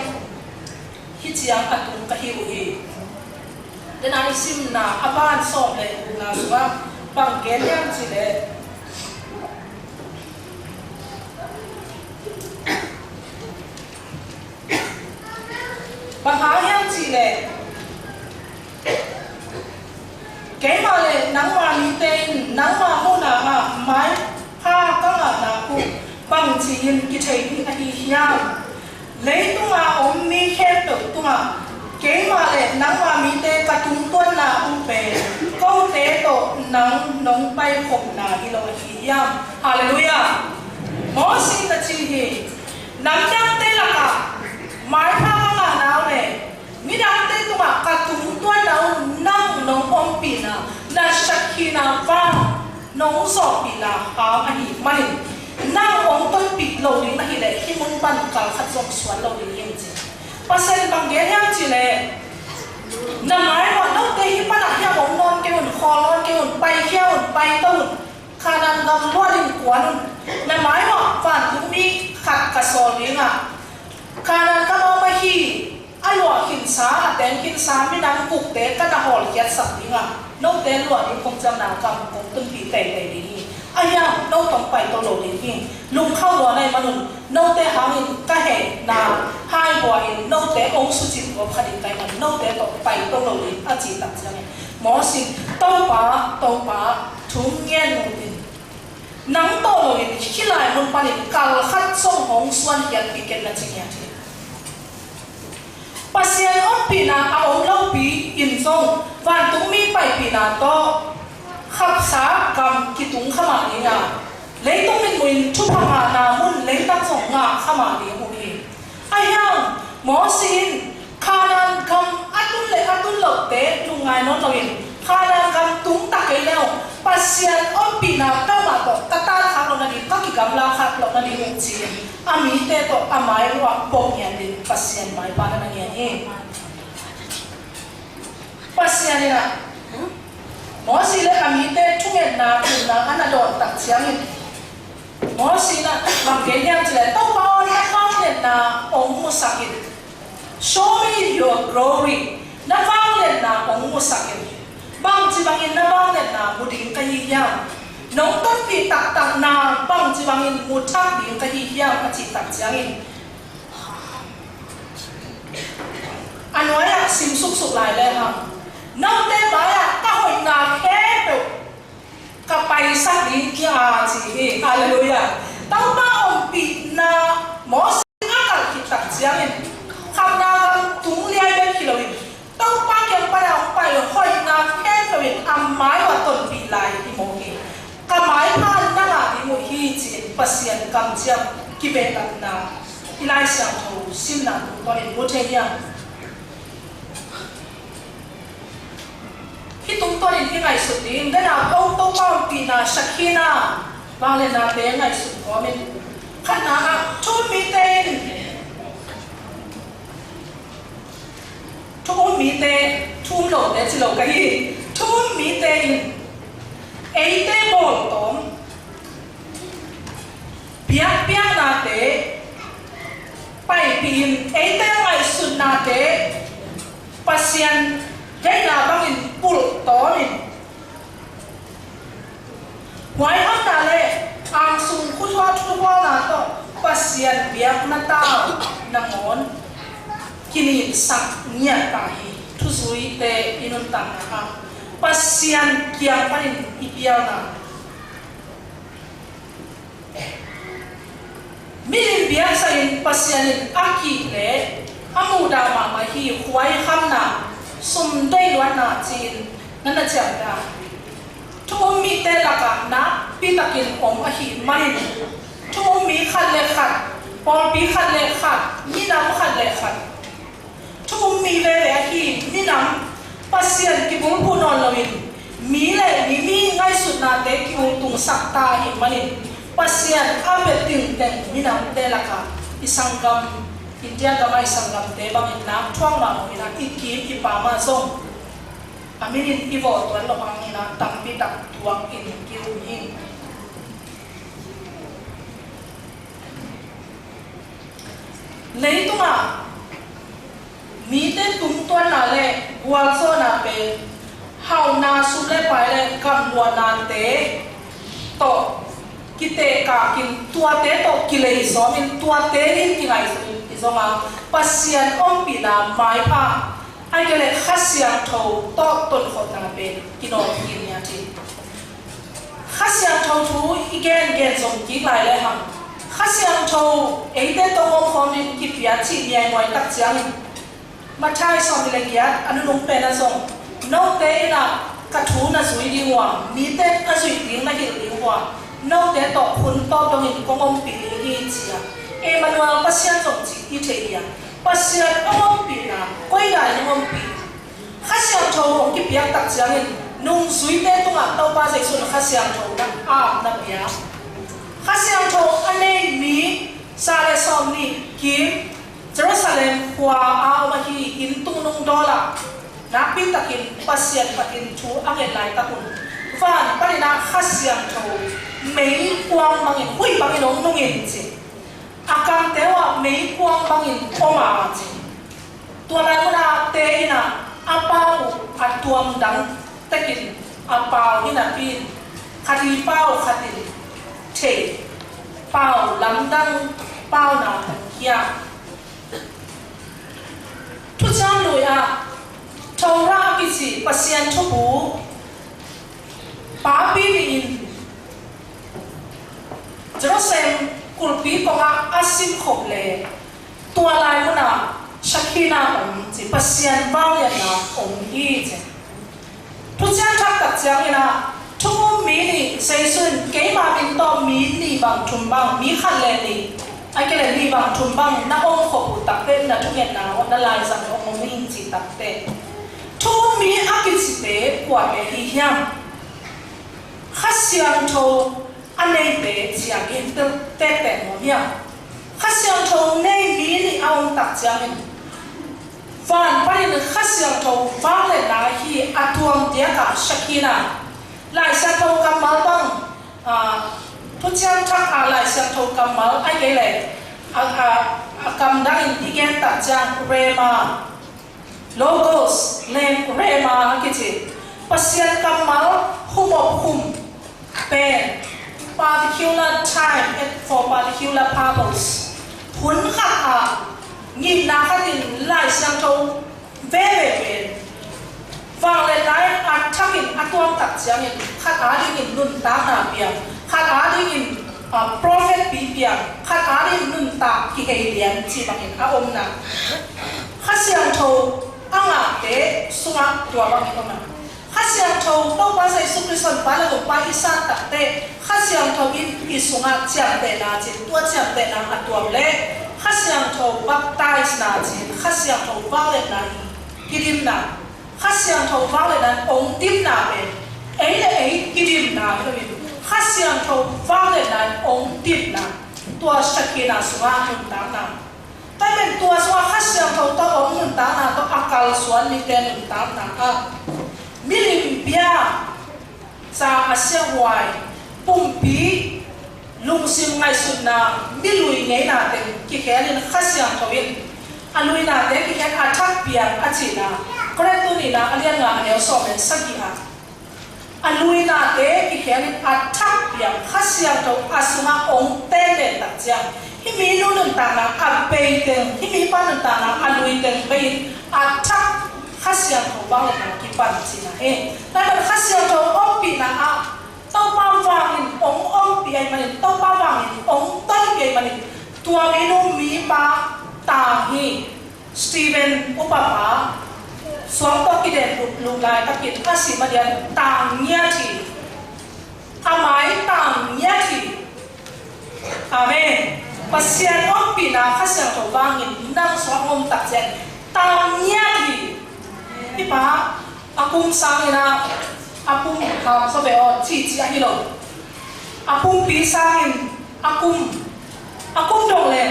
hi chiang atung ka hi hi den ani sim na aban som le na suka bang gelian chi le bằng yang chỉ lệ cái mà lệ nắng mà mi tên nắng mà mua nào mà máy ha các ngà nào cũng bằng chỉ nhìn cái thấy đi anh hiang lấy tung à ôm mi khen được tung à kế mà lệ nắng mà mi tê cả tung tuân là về câu tế tổ nắng nóng bay khổng là hi lo hi yam hallelujah mô xin là chi hi nắng đang tê là cả mãi pha là nào lệ mi đang tê tụng à cả tung tuân là nắng nóng bom pin à na shakina vang nóng gió pin là hao anh mày nang ong ton pit lo ding na hi le hi mun ban kal khat som suan lo ding yeng chi pasen bang ge yang chi le na mai wa no te hi pa na ya ong non ke un kho lon ke un pai khe un pai to un khanan gam lo ding kwan na mai wa fan tu mi khat ka so ding a khanan ka mo ma hi alwa khin sa aten khin sa mi nan kuk te ka da hol kiat sak ding a no te lo ni kong cham na kam kong tun pi te te ding ayam no tong pai to lo ding king lung khau lo nai manun no te hang in ka he na hai bo in no te ong su chi ko phadi kai man no te to pai to lo ding a chi tak chang mo sin to pa thum ngen no din nang to lo in khi lai mun pa ni kal khat song hong suan hian pi ken na chi ya thi pasien on pi na a ong lo pi in song van tu mi pai pi na to khắp xã cầm cái tung khăm à đi nha lấy tung mình mình chụp hàng à na muốn lấy tác dụng ngà khăm à đi hụi ai hang mỏ xin khả năng cầm atun lộc tế lùng ngày nó rồi khả năng cầm tung tắc cái leo pasien ôm pin nào tao mà to kata khang lo na đi các cái cầm la khát lo na đi hụi chi ami te to amai lo bom yan đi pasien mai pa na yan he pasien ni na mỏ xí lệ ami tê chung hẹn na cùng na anh là đòn tặng chiang in mỏ xí na bằng cái nhang chỉ là tóc bao na vang lên na ông mua sạc in show me your glory na vang lên na ông mua sạc in bang chỉ bằng in na vang lên na một đỉnh cái gì yang nông tân bị tặng tặng na bang chỉ bằng in một chắc đỉnh cái gì yang anh chỉ tặng chiang in anh nói là sim suk lại đây ha nông tê bảo là các hội nào khé được các bài sắc đi kia chỉ hallelujah tao ba ông bị na mỏ sinh á cả kịp tập giang in khăm na tung lia bên kia rồi tao ba cái bài ông bài hội nào khé rồi am mái và tuần bị lại đi mỏ kia cái mái phan na là đi một hi chỉ pasien cầm chiang kịp bên đặt na ilai sang thầu sim na tụi con một thế nhá khi tung tôi đi ngày sụt đi cái nào ông tông bao pin na shakina vang lên na bé ngày sụt có mình khát na thun mi tên thun lẩu để chỉ lẩu cái gì thun mi tên ấy tên bồn tóm biak na té bay pin ấy tên ngày sụt na té pasien đây là bằng in bul to in ngoài hơn là lệ ang sung khu hoa là to pasien biak na tao na ngon kini sak nya tahi thu sui te inun tang ha pasien kia panin ipiao na min biak sa in pasien aki le amu da ma hi huai kham na sum dây loan na chin nana chang da thu mi te la ka na pi takin om a hi marin thu mi khat le khat pol pi khat le khat ni nam khat le khat thu mi le hi ni nam pasien ki bul pu non lawin mi le mi ngai sut na te ki tung sak ta hi marin pasien a be ting ten ni nam te la ka isangam India gamai sangam te bang inam thuang na mo ina ikim ipama song aminin ivo tuan lo bang ina tampi tak tuang in kiu yin lấy tung à mi te tung tuan na le wal so na pe hau na su le pai le kam wa na te to kite ka kin tua te to kilei so min tua te rin ki ngai zonga pasien om pina mai pa ai cái này khát xiang thầu to tuần khổ tàng bên kino kin nhà chị khát xiang thầu thú igen dùng kỹ lại lại hằng khát xiang thầu ấy tên tôi không còn nên kịp giá trị nhảy ngoài tắc giang มาใช้สอนเลียดอันนู้นเป็นส่งนกเตะนะกระทูน่ะสวยดีกว่ามีเต้นสวยดีน่ะเห็นดีกว่านกเตะตกคุณตกตรงนี้ก็งงปีนี้เชียมันว่าภาษาจงจีที่เทียภาษางงปีนะก็ยังงงปีภาษาโทงกี่ปีตัดเสียงนุ่งสวยเต้ตรงนั้นตัวภาษาส่วนภาษาโทนะนับเปียภาษาโทอันนี้มีซาเลสอมนี่กิมเยรูซาเล็มกว่ามาที่อินตุง$1นับปีตะกินภาษาปฏินชูอังเกตไลตะกุนฟันปรินาภาษาโทไม่กว้างบางอย่างคุยบางอย่างนุ่งเงินจีอาการเทว่าไม่กว้างบางอย่างโอมาจีตัวนั้นนะเตยนะอาเปาอัดตัวมันดังตะกินอาเปาที่น่ะปีนคดีเปาคดีเทเปาลำดังเปาหนาเฮียทุกเช้าเลยอ่ะชาวรากิจิปัสยันทุบูป้าปีนินเจรุซาเล็มกุลปีกงอาซิมขบเลยตัวลายมันอ่ะชักขีนาองจีปัสยันบ้าเลียนะองฮีเจทุกเช้าทักตัดเสียงนะทุกมีนี่เซซุนเกย์มาเป็นตัวมีนี่บางทุ่มบางมีขันเลนี่ไอ้เกย์นี่บางทุ่มบางน้าองขบตักเต้นนะทุกอย่างนะวันละลายสังองมิงจีตักเต้นทุกมีอากิสิเตกว่าเอฮิยามข้าเสียงโทอันนี้เตเสียงอินเตอร์เต้แต่โมเนี่ยข้าเสียงโทในมีนี่เอาตักเสียงฟันไปนึกข้าเสียงโทฟังเลยนะที่อัตวงเดียกับชักกินาหลายเสียงโทกำมาบ้างทุกเช้าทักหลายเสียงโทกำมาไอ้เกย์เลยกำดังที่แกตัดจังเรมาlogos name rema kichi pasyan kamal hum pen particular time for particular purpose hun kha ngin na khatin lai sang tho very well wang le lai athakin atwang tak chiang in khat a ding in nun ta na pia khat a ding in prophet pi pia khat a ding nun ta ki hei lian chi bang in a om na khasyang tho anga te sunga tua bang ko na khasyang tho to pa sai sukrisan pa la ko pa isa tak te khasyang tho in isunga chiam te na chi tua chiam te na atwa le khasyang tho baptize na chi khasyang tho ba le na kidim na khasyang tho ba le na ong dim na be ei kidim na ko ni khasyang tho ba le na ong dim na tua shakina sunga hun ta naแต่เป็นตัวสวาข้าเสียงเขาต้ององค์ต่างๆต้องอาการส่วนนี้เป็นต่างๆมิลิมเบียซาอาเซียนวายปุ่มปีลุงซิมไงสุดนะมิลุยไงนาเต็มกี่แค่เรื่องข้าเสียงเขาเองอันลุยนาเต็มกี่แค่อาทักเบียร์อาชีนะก็ได้ตัวนี้นะอันเรียนงานเอลสอบเป็นสักกี่อ่ะอันลุยนาเต็มกี่แค่เรื่องอาทักเบียร์ข้าเสียงเขาอาสุมาองค์เต้นเด่นตัดเจียงที่มีนู่นต่างๆนะอับเบยเต็งที่มีป้านต่างๆนะอันลุยเต็งเบยอัดชักข้าเสียงของบ้านเลยนะกี่ปันสินะแต่เป็นข้าเสียงขององค์ปีนะต้องป้าวางอินองค์ปีไอ้มันต้องป้าวางอินองค์ต้นปีไอ้มันตัวมีนู่นมีป้าตาฮีสตีเวนอุปปาสวมตัวกิเดนลูกลายตะกิดอาศิมาเดียนต่างเงี้ยทีอาไม้ต่างเงี้ยทีอาเมนpasien om pina khasiang to bangin nang swangom takjen tamnya di ipa apum sangina apum ha so beo chi ahilo apum pi sangin apum dong le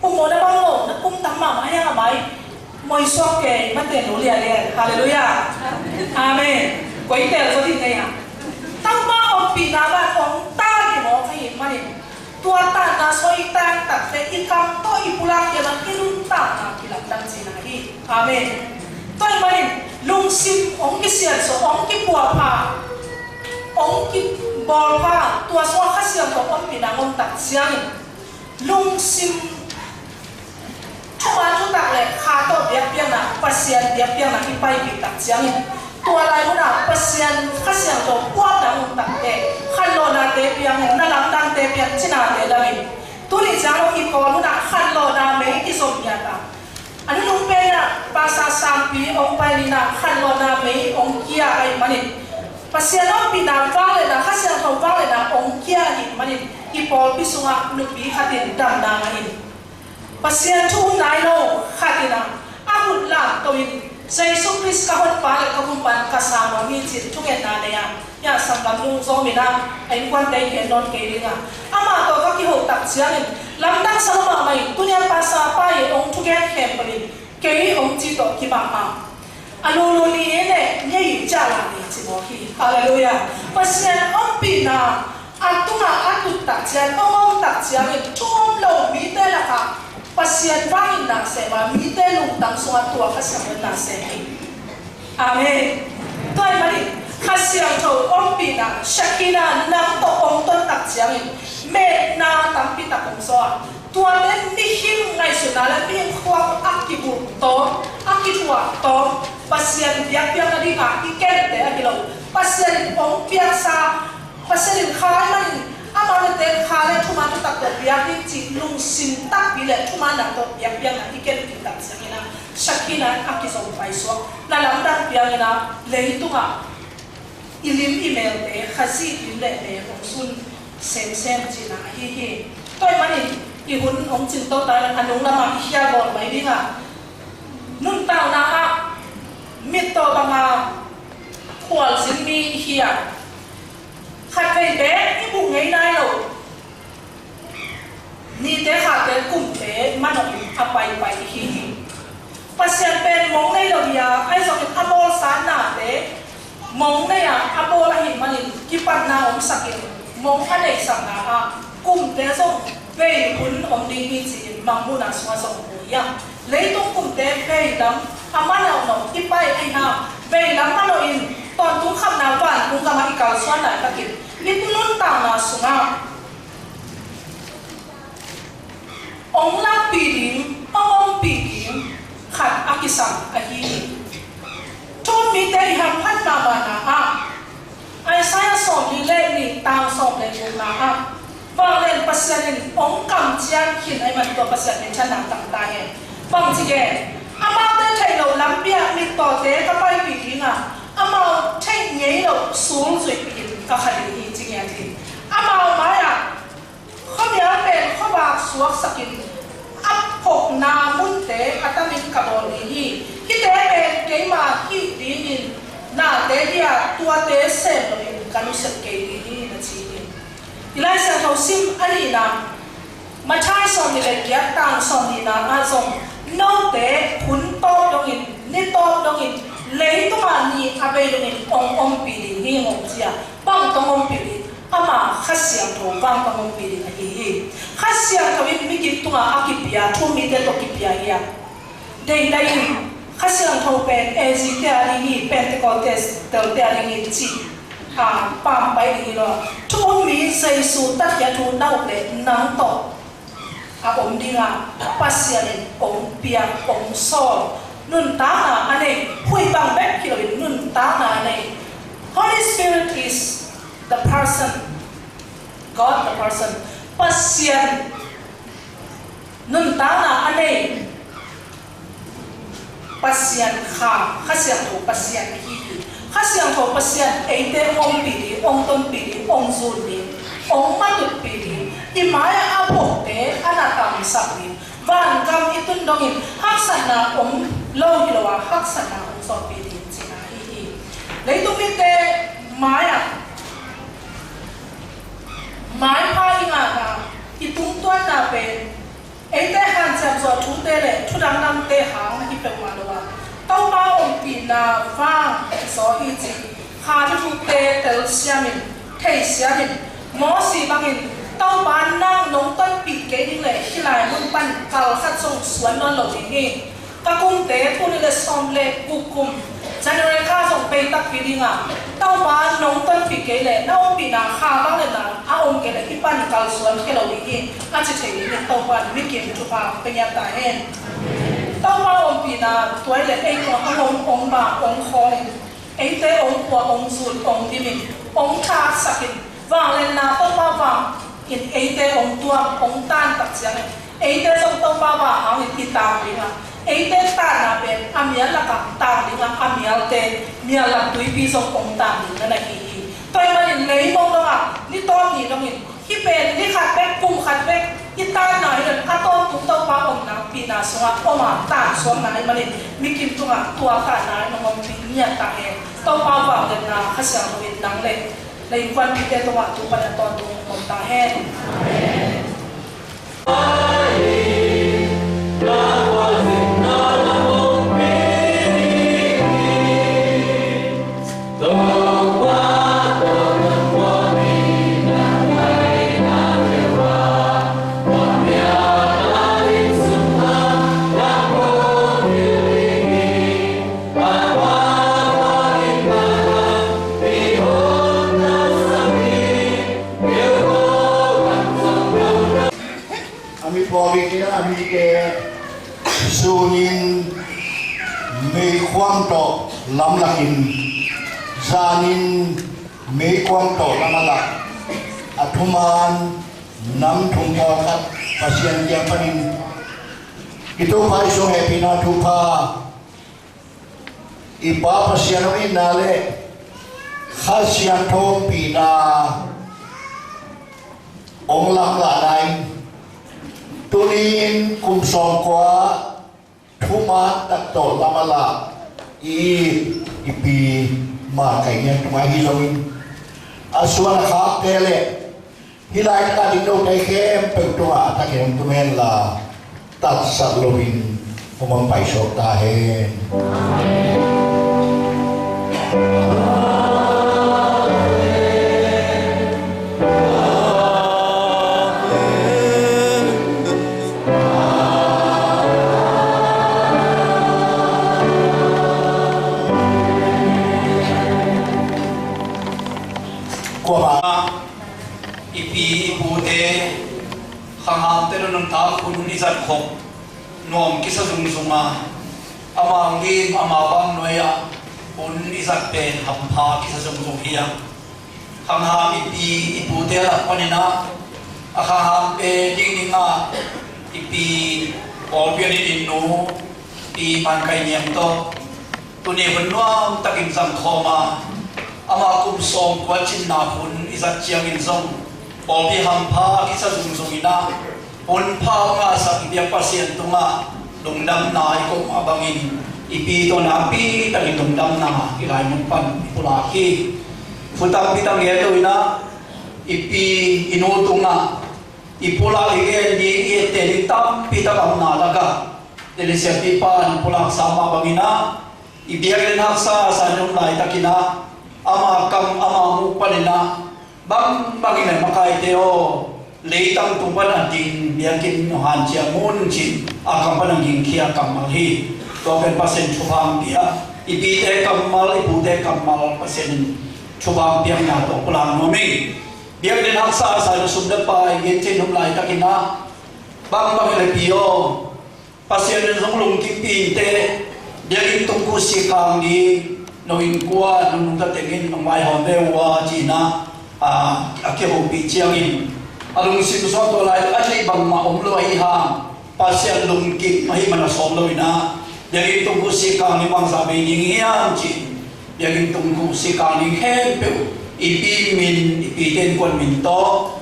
umo na bango na kum tamma ma ya mai moi so ke mate no lia le haleluya amen koi tel so di nei ha tamma om pina ba ong ta di mo khai maniตัวตาตาสวยตาตัดแต่อีกคำตัวอีปุระยังมันอีรุ่นตาที่หลังดังสินะฮีอาเมนตัวอีมันลุงซิมองค์กิเสียสองค์กิบัวผ้าองค์กิบอลผ้าตัวสวะข้าเสียงตัวองค์ปีนางองตัดเสียงลุงซิมทุกวันทุกตักเลยขาโตเดียบเปียงนะปัสเซียนเดียบเปียงนะที่ไปปีตัดเสียงตัวอะไรพวกน่ะปัสเซียนข้าเสียงตัวกว้างนางองตัดเองขันโลนาเตเปียงนั่นหลังดังเตเปียงชินาเตดาวินตัวนี้จะเอาอีกคนพวกน่ะขันโลนาเมย์ที่สมยาตาอันนี้ลุงเป็นน่ะภาษาส tuai ni na khan lo na me ong kia ai manin pasian om pi na wang le na khasiang tho wang le na ong kia hi manin I pol pi sunga nu pi khatin dam na in pasian thu nai lo khatina ahut la to in Jesus Christ ka hot pa le ka kumpan kasama mi chin thungen na ya sangam lu zo mi na ai kwan dai he non ke ringa ama to ka ki ho tak chiang lam dang salama mai tunya pa sa pa ye ong thugen khem pali ke ong chi to ki ma ma alo ni ne ye cha la ni chi mo hi hallelujah pasian om pi na atunga atut tak chiang ong tak chiang thum lo mi te la ka pasian wangin na se ma mi te lu tang sunga tua ka sa na se amen toi mari khasiang tho om pi na shakina nam to ong ton tak chiang me na tam pi ta kong so tua le ni him ngai su na la mi khwa akibu to akitwa to pasian biak biak adi ka iken te akilo pasian ong biak sa pasian khalai man amar te khale thuma to tak to biak ni chi lung sin tak bi le thuma na to biak biak na iken ti tak sangina shakina akiso pai so na lam dan biak na leitunga ilim email te khasi ile ne ong sun sem chi na hi toi mani I hun ong chin to ta anung lama hiya gol mai dinga nun tao na a mit to banga khwal sin mi hiya khat ve be I bu ngai nai lo ni te kha te kum te manok apai pai hi pasian pen mong nei lo ya ai so ki amo sa na te mong nei a amo la hi manin ki pan na om sakin mong anei sang na a kum te so về hun ông đi đi chỉ mang mua nào xóa sổ bùi ya lấy tung cùng té về lắm mà nào nó ít bay ai nào về lắm mà nó in toàn tung khắp nào toàn cũng cả mà cào xóa lại các kiểu ít luôn tao nào xuống nào ông la bì điểm ông bì điểm khát akisam ahi thôn mi té ham phát nào mà na ai sai sổ đi lên đi tao sổ lên cũng na vang lên pasianin ong kam chiang khin ai man to pasianin chana tang ta he bang chi ge ama te thai lo lam pia mi to te ka pai pi kinga ama thai ngei lo sul zui pi ka khali hi chi nge thi ama ma ya khom ya pe kho ba suak sakin ap phok na mun te atamin ka bol hi te pe ke ma hi ti nin na te dia tua te se lo kanu se ke hi na chi ilai sa thau sim ani na machai som ni le kya tang som ni na a som no te hun to dong in ni to dong in lei to ma ni abe dong in ong pi li ni ngom chia bang to ong pi li ama khasiang tho bang to ong pi li a hi khasiang to mi ki tunga akipia thu mi te to kipia ya dei dai khasiang tho pen ezi te ali ni pentecostes tel te ali ni chi pam bay đi lo thu mi say su tất cả thu đau để nắng to om đi nga pasian om pia om so nun ta na ane hui bang back kilo nun ta na ane Holy Spirit is the person God the person pasian nun ta na ane pasian khasian tu pasian hi khasiang tho pasian eite ong pi ong ton pi ong zun ni ong matut pi imaya abok te anatam sakni van gam itun dongin haksana ong lo hilowa haksana ong so pi china hi leitu mi te maya mai pa inga na itung tuan na pe eite han cham zo thu te le thudang nam te hang hi pe ma lo tao ba ông pin na vang so hi chi kha thu te tel siamin thei siamin mo si bangin tao ba nang nong ton pi ke ding le hilai mun pan kal khat song suan non lo ding ni ka kum te thu ni le som le ku kum January ka song pe tak pi dinga tao ba nong ton pi ke le na ông pin na kha ba le na a ông ke le ki pan kal suan ke lo ding ni a chi thei ni tao ba mi ke tu pa pe ya ta hen tao ba ông pin na toy le ei ko ông ba ông kho ei te ông kwa ông zut ông di min ông tha sakin vang lên na tao ba vang in ei te ông tua ông tan tak chiang ei te song tao ba ba hang in ta ri na ấy tên ta na bên amia là cả ta đi ngang amia tên mia là túi pi song ông ta đi na hi tôi mà đi lấy mong đâu à đi to thì đâu khi bên đi khát bé cùng khát bé đi ta nói là à to tụt tao pa ông na pi na xuống ông mà ta xuống na mà đi mi kim tung à tua ta na nó ngon pi nia ta he tao pa vào đến na khát sang nó bên nắng lên lấy quan pi tên tua tụt pa na to tụt ông ta he Ami poli kia ami ke sunin mei kwang to lam lakin zanin mei kwang to lamala athuman nam thung ko khat pasian yang panin itu pai so happy na thupa ipa pasian wi nale khasian thom pi na ong lam la nai tunin kum song kwa thuma tak to lamala ipi ma kai nya tuma hi loin aswan kha tele hilai ka di do kai kem pe tua ta kem tu men la tat sat loin pomang pai so ta hen ipi ipute khangam tero nang ta kun ni zat khop nom kisa zung zunga amang gi amabang noya kun ni zat pen hampha kisa zung zung hiya khangam ipi ipute la panina akhangam pe ding dinga ipi olpian ni no ti man kai nyam to tuni benwa takin sam khoma ama kum som kwa chin na pun izat chiang in zong olpi hampha kisa zung zung ina pun pha nga sa ibyak pasien tunga dungdam na ikom abangin ipi to na pi takin dungdam na ilai mun pan ipulaki futam pitang yeto ina ipi inutunga ipula igen di ite di tam pitakam na laga delisya pipan pulak sama bangina ibiyag din haksa sa nyong lai takina ama kam ama mupanina bang bangina makaiteo leitang tumpan ading biyakin nohan siya mun chin akam pananging kia kamalhi token pasen chubang dia ibite kamal ibute kamal pasen chubang biang na to pulang noming biar din haksa sa sumda pa yenchen nung lai takina bang bangina pio pasen nung lungting pinte biyakin tungku si kangi noin kuat nung tatengin ng may honde wa China akihong pichiangin alung sinusot wala at ibang maumlo ay hang pasyan lungkit mahimana somlo ina yagin tungku si kang limang sabi ningiyang chin yagin tungku si kang ning hempe ipimin ipiten kwan minto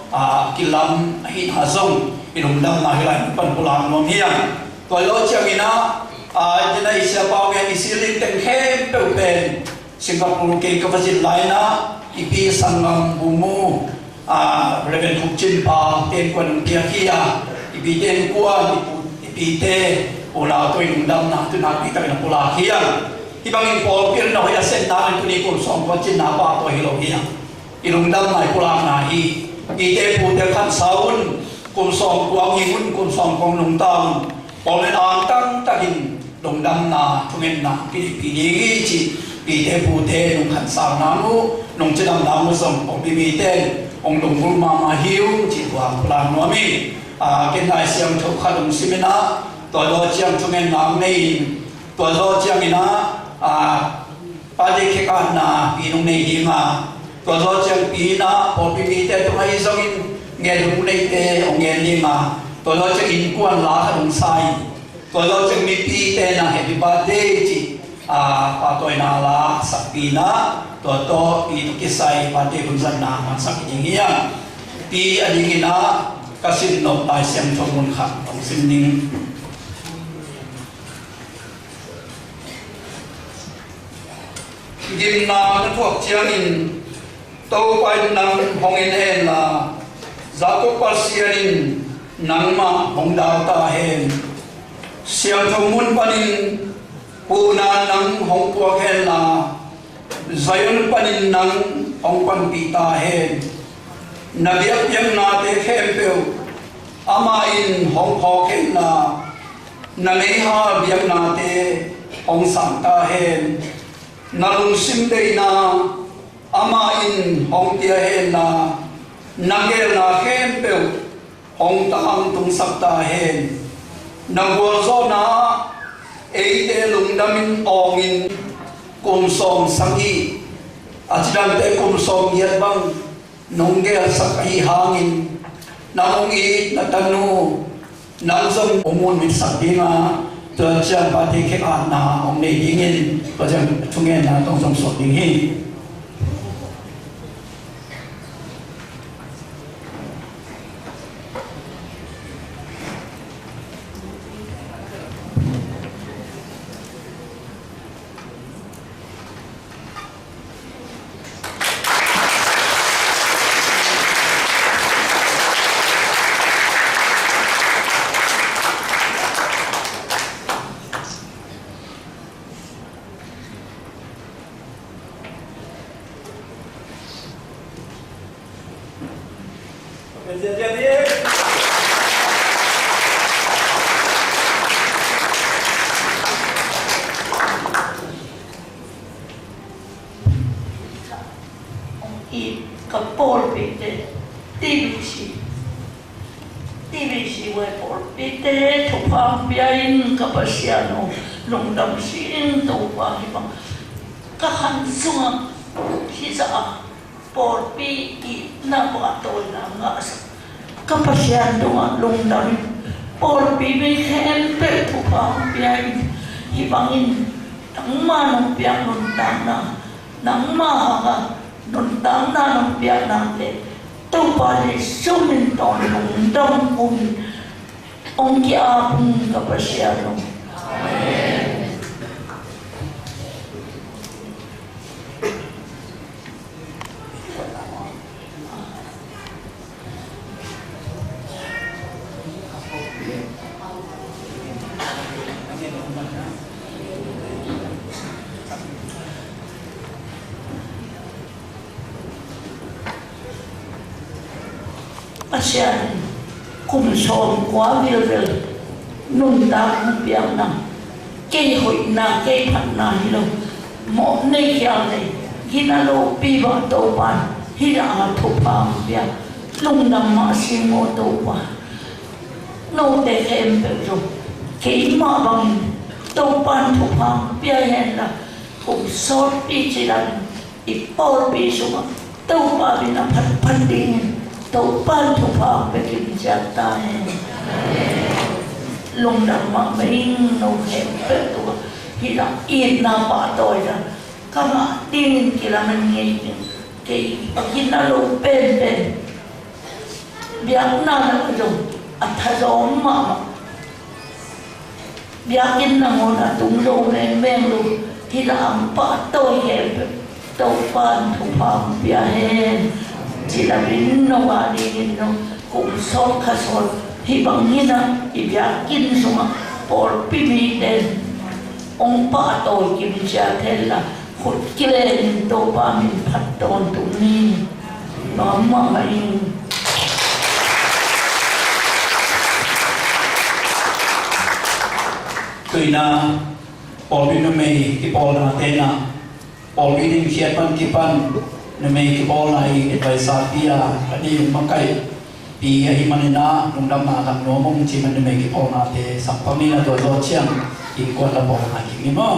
kilam hinhazong inumdang mahilan panpulang nomiyang toyo chiangina jina isya pawyan isiling teng hempe pen Singapore kay kapasin laina ipi sangam bumu reven hukchin pa ten kwan kia ipi ten kuan ipi te ula to indam na tu na pita na pula kia ibang impol pir na hoya sen na tu ni kun song kwan chin na pa to hilo kia ilungdam na pula na hi ite pu te khan saun kun song kwang hingun kun song kong nung tang polen ang tang takin dongdam na tungen na pili chi ite pu te nung khan sang na nu nung chidam na mu som ong bi ten ong dong bul ma ma hiu chi kwang plan no mi ken nai siam thok khalung simina to lo chiam tungen nam nei to lo chiam ina pa de ke kan na pi nung nei hi ma to lo chiam pi na po bi te to mai song in nge lu nei te ong nge ni ma to lo chiam in kwan la khalung sai ตัวเราจึงมีปีเตนะ Happy Birthday จีปาตัวนาลาสักปีนะตัวโตปีตุกิไซปาเตคุณสันนามันสักอย่างเงี้ยปีอดีกินะกสินนบตายเสียงชมมุนขัดของสินนิงยิมนาพวกเชียงอินโตไปนังหงอินเฮนลาจากุปัสเซียนินนังมาหงดาวตาเฮนเสียงชมมุนปนินปูนานังหงปัวเฮนลาไซยุนปนินนังหงปันปีตาเฮนนาเบียบยังนาเตเข้มเปียวอามาอินหงพอเฮนลานาเมฮาเบียบนาเตหงสังตาเฮนนาลุงซิมเดนาอามาอินหงเตียเฮนลานาเกลนาเข้มเปียวหงตามตุงสักตาเฮนนาบัวโซนาเอเตลุงดามินอองอินกุมสมสังกีอาจารย์เตกุมสมเยียบังนงเกลสักอีหางินนางอีนัตนูนางสมอมุนมิสักดีมาตัวเจ้าปาฏิเขอานาองในยิงินตัวเจ้าทุ่งเงินนาต้องสมสดยิงหิอีกับโปลปีเตตีวิชีไว้โปลปีเตทุกความเบียนกับเสียโนลงดำสินตัวว่าหิบังก็หันส่งที่จะโปลปีอีนับว่าตัวนังอาสกับเสียโนลงดำโปลปีไม่แค่เป็นทุกความเบียนหิบังอินทั้งมาน้องเปียกนนตังนะนังมาฮะนนตังนาน้องเปียกนังเตตัวบาลีสุนินตอนลงดำองค์อาบุญกับเสียโนอาเซียนคุมชมกว่าวิลนุ่นตาคุเปียงนังเกี่ยหอยนาเกี่ยพันนาฮิโลหมอในเขียนเลยฮินาโลปีบาโตวันฮิราทุพามเปียลุงนำมาสิโมโตวันโนเตเอ็มเปรุเกี่ยมาบังโตปันทุพามเปียเห็นละคุมสอดปีจิรันอีปอลปีสุมาโตปาบินาพันดิงตัวปั้นทุกภาคเป็นกิจตาลงดังมาไม่นกเห็นเป็นตัวที่เราอินนาป่าตัวจะก็มาดิ้นกิลมันเงี้ยที่กินน่าลงเป็นเบียกน่าลงจงอัฐจอมมาเบียกินน่าโมนาตุ้งโรงในแมงลูที่เราป่าตัวเห็นตัวปั้นทุกภาคเบียเห็นจิลาบินโนวาดีนินโนกุมสอนข้าสอนฮิบังฮินะอิบยากินสมาปอลปิมีเดนองค์ป้าโตกิมจาเทลล่าขุดกิเลนโตปามินพัดตอนตุนีน้อมมาอิงตุยนาปอลวินเมย์ที่ปอลนาเตนะปอลวินเขียนปันที่ปันนเมย์ที่ปอลไลไปซาติอาคดีมังไกปีหิมันนะลงดำนาทำโน้มงจีมันนเมย์ที่ปอลนาเตสัมปมีนะตัวโจเชียงอีกคนละบอกหาอย่างนี้มั้ง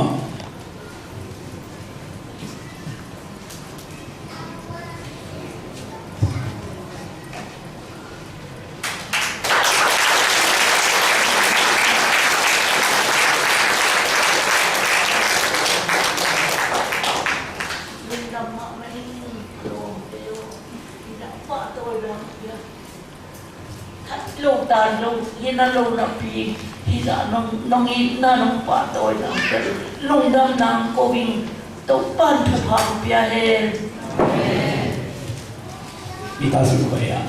na lo na pi hi da nong i na nong pa to na lung dam nang ko wing to pan thu phang pia he Itasun ko ya.